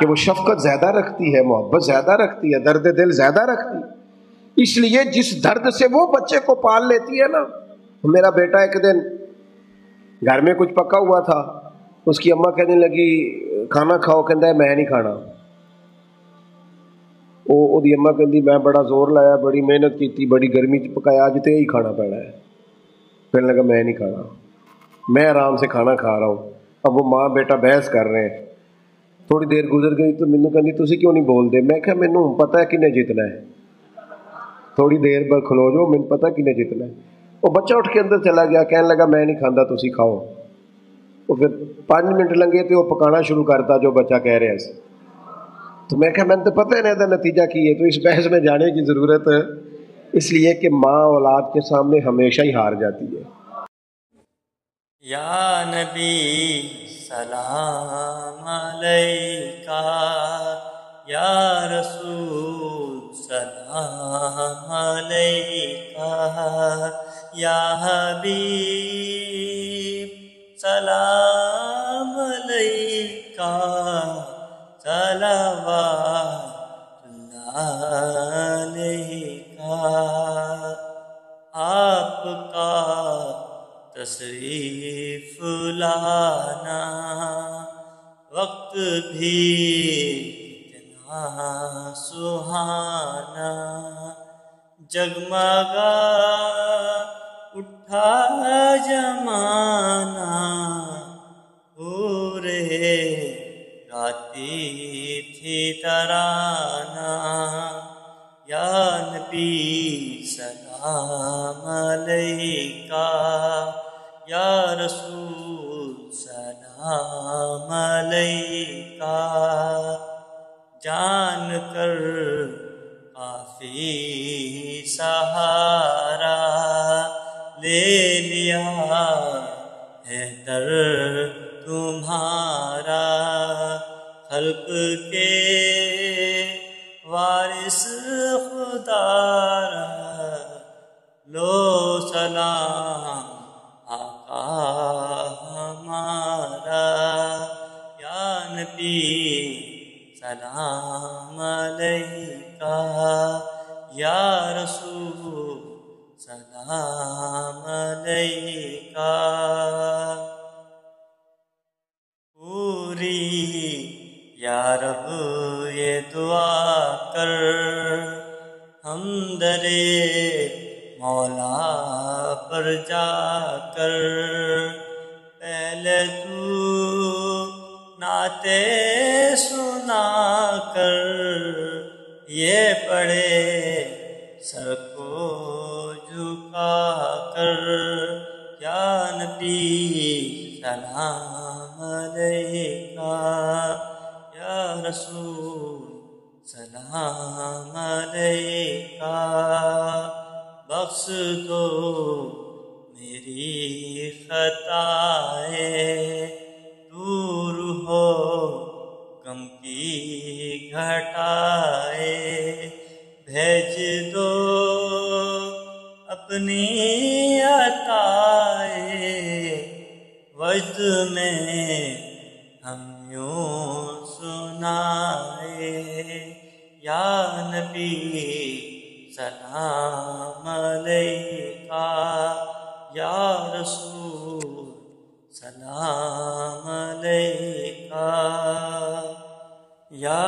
C: کہ وہ شفقت زیادہ رکھتی ہے، محبت زیادہ رکھتی ہے، درد دل زیادہ رکھتی ہے. اس لیے جس درد سے وہ بچے کو پال لیتی ہے نا. میرا بیٹا ایک دن گھر میں کچھ پکا ہوا تھا، اس کی اماں کہنے لگی کھانا کھاؤ، کہندا ہے میں نہیں کھانا. وہ دی اماں کہندی میں بڑا زور لایا، بڑی محنت کی، بڑی گرمی چ پکایا، اج تے ہی کھانا پینا ہے. کہنے لگا میں نہیں کھانا، میں آرام سے کھانا کھا رہا ہوں. اب وہ ماں بیٹا بحث کر رہے ہیں. تھوڑی دیر گزر گئی تو مینوں کہندی تسی کیوں نہیں بول دے؟ میں کہا مینوں پتہ ہے کنے جتنا ہے، تھوڑی دیر بعد کھلو جاؤ، مینوں پتہ کنے جتنا ہے. وہ بچہ اٹھ کے اندر چلا گیا، کہنے لگا میں نہیں کھاندا، تسی کھاؤ. وہ پھر 5 منٹ لنگے تو وہ پکانا شروع کرتا جو بچہ کہہ رہا سی. تو میں کہا میں تو پتہ ہے نا نتیجہ کی ہے، تو اس بحث میں جانے کی ضرورت ہے، اس لیے کہ ماں اولاد کے سامنے ہمیشہ ہی ہار جاتی ہے.
D: یا نبی سلام علیکہ، یا رسول سلام علیکہ، یا حبیب سلام علیکہ، صلوات اللہ علیکہ. آپ کا تشریف لانا وقت بھی کتنا سہانا، جگمگا اٹھا زمانہ، پورے گاتی تھی ترانہ. یا نبی سلام علیکہ، یا رسول سلام علیکہ. جان کر کافی سہارا لے لیا ہے در تمہارا، خلق کے وارث خدا را، لو سلام آقا ہمارا. یا نبی سلام علیکہ، یا رسول سلام علیکہ. پوری یا رب یہ دعا کر، ہم درے مولا پر جا کر، پہلے تو نعتیں سنا کر، یہ پڑھے سر کو جھکا کر. یا نبی سلام علیکہ، یا رسول سلام علیکہ. بخش دو میری خطائیں، دور ہو غم کی گھٹائیں، بھیج دو اپنی عطائیں، وجد میں ہم یوں سنائے. یا نبی سلام علیکہ، یا رسول سلام علیکہ. یا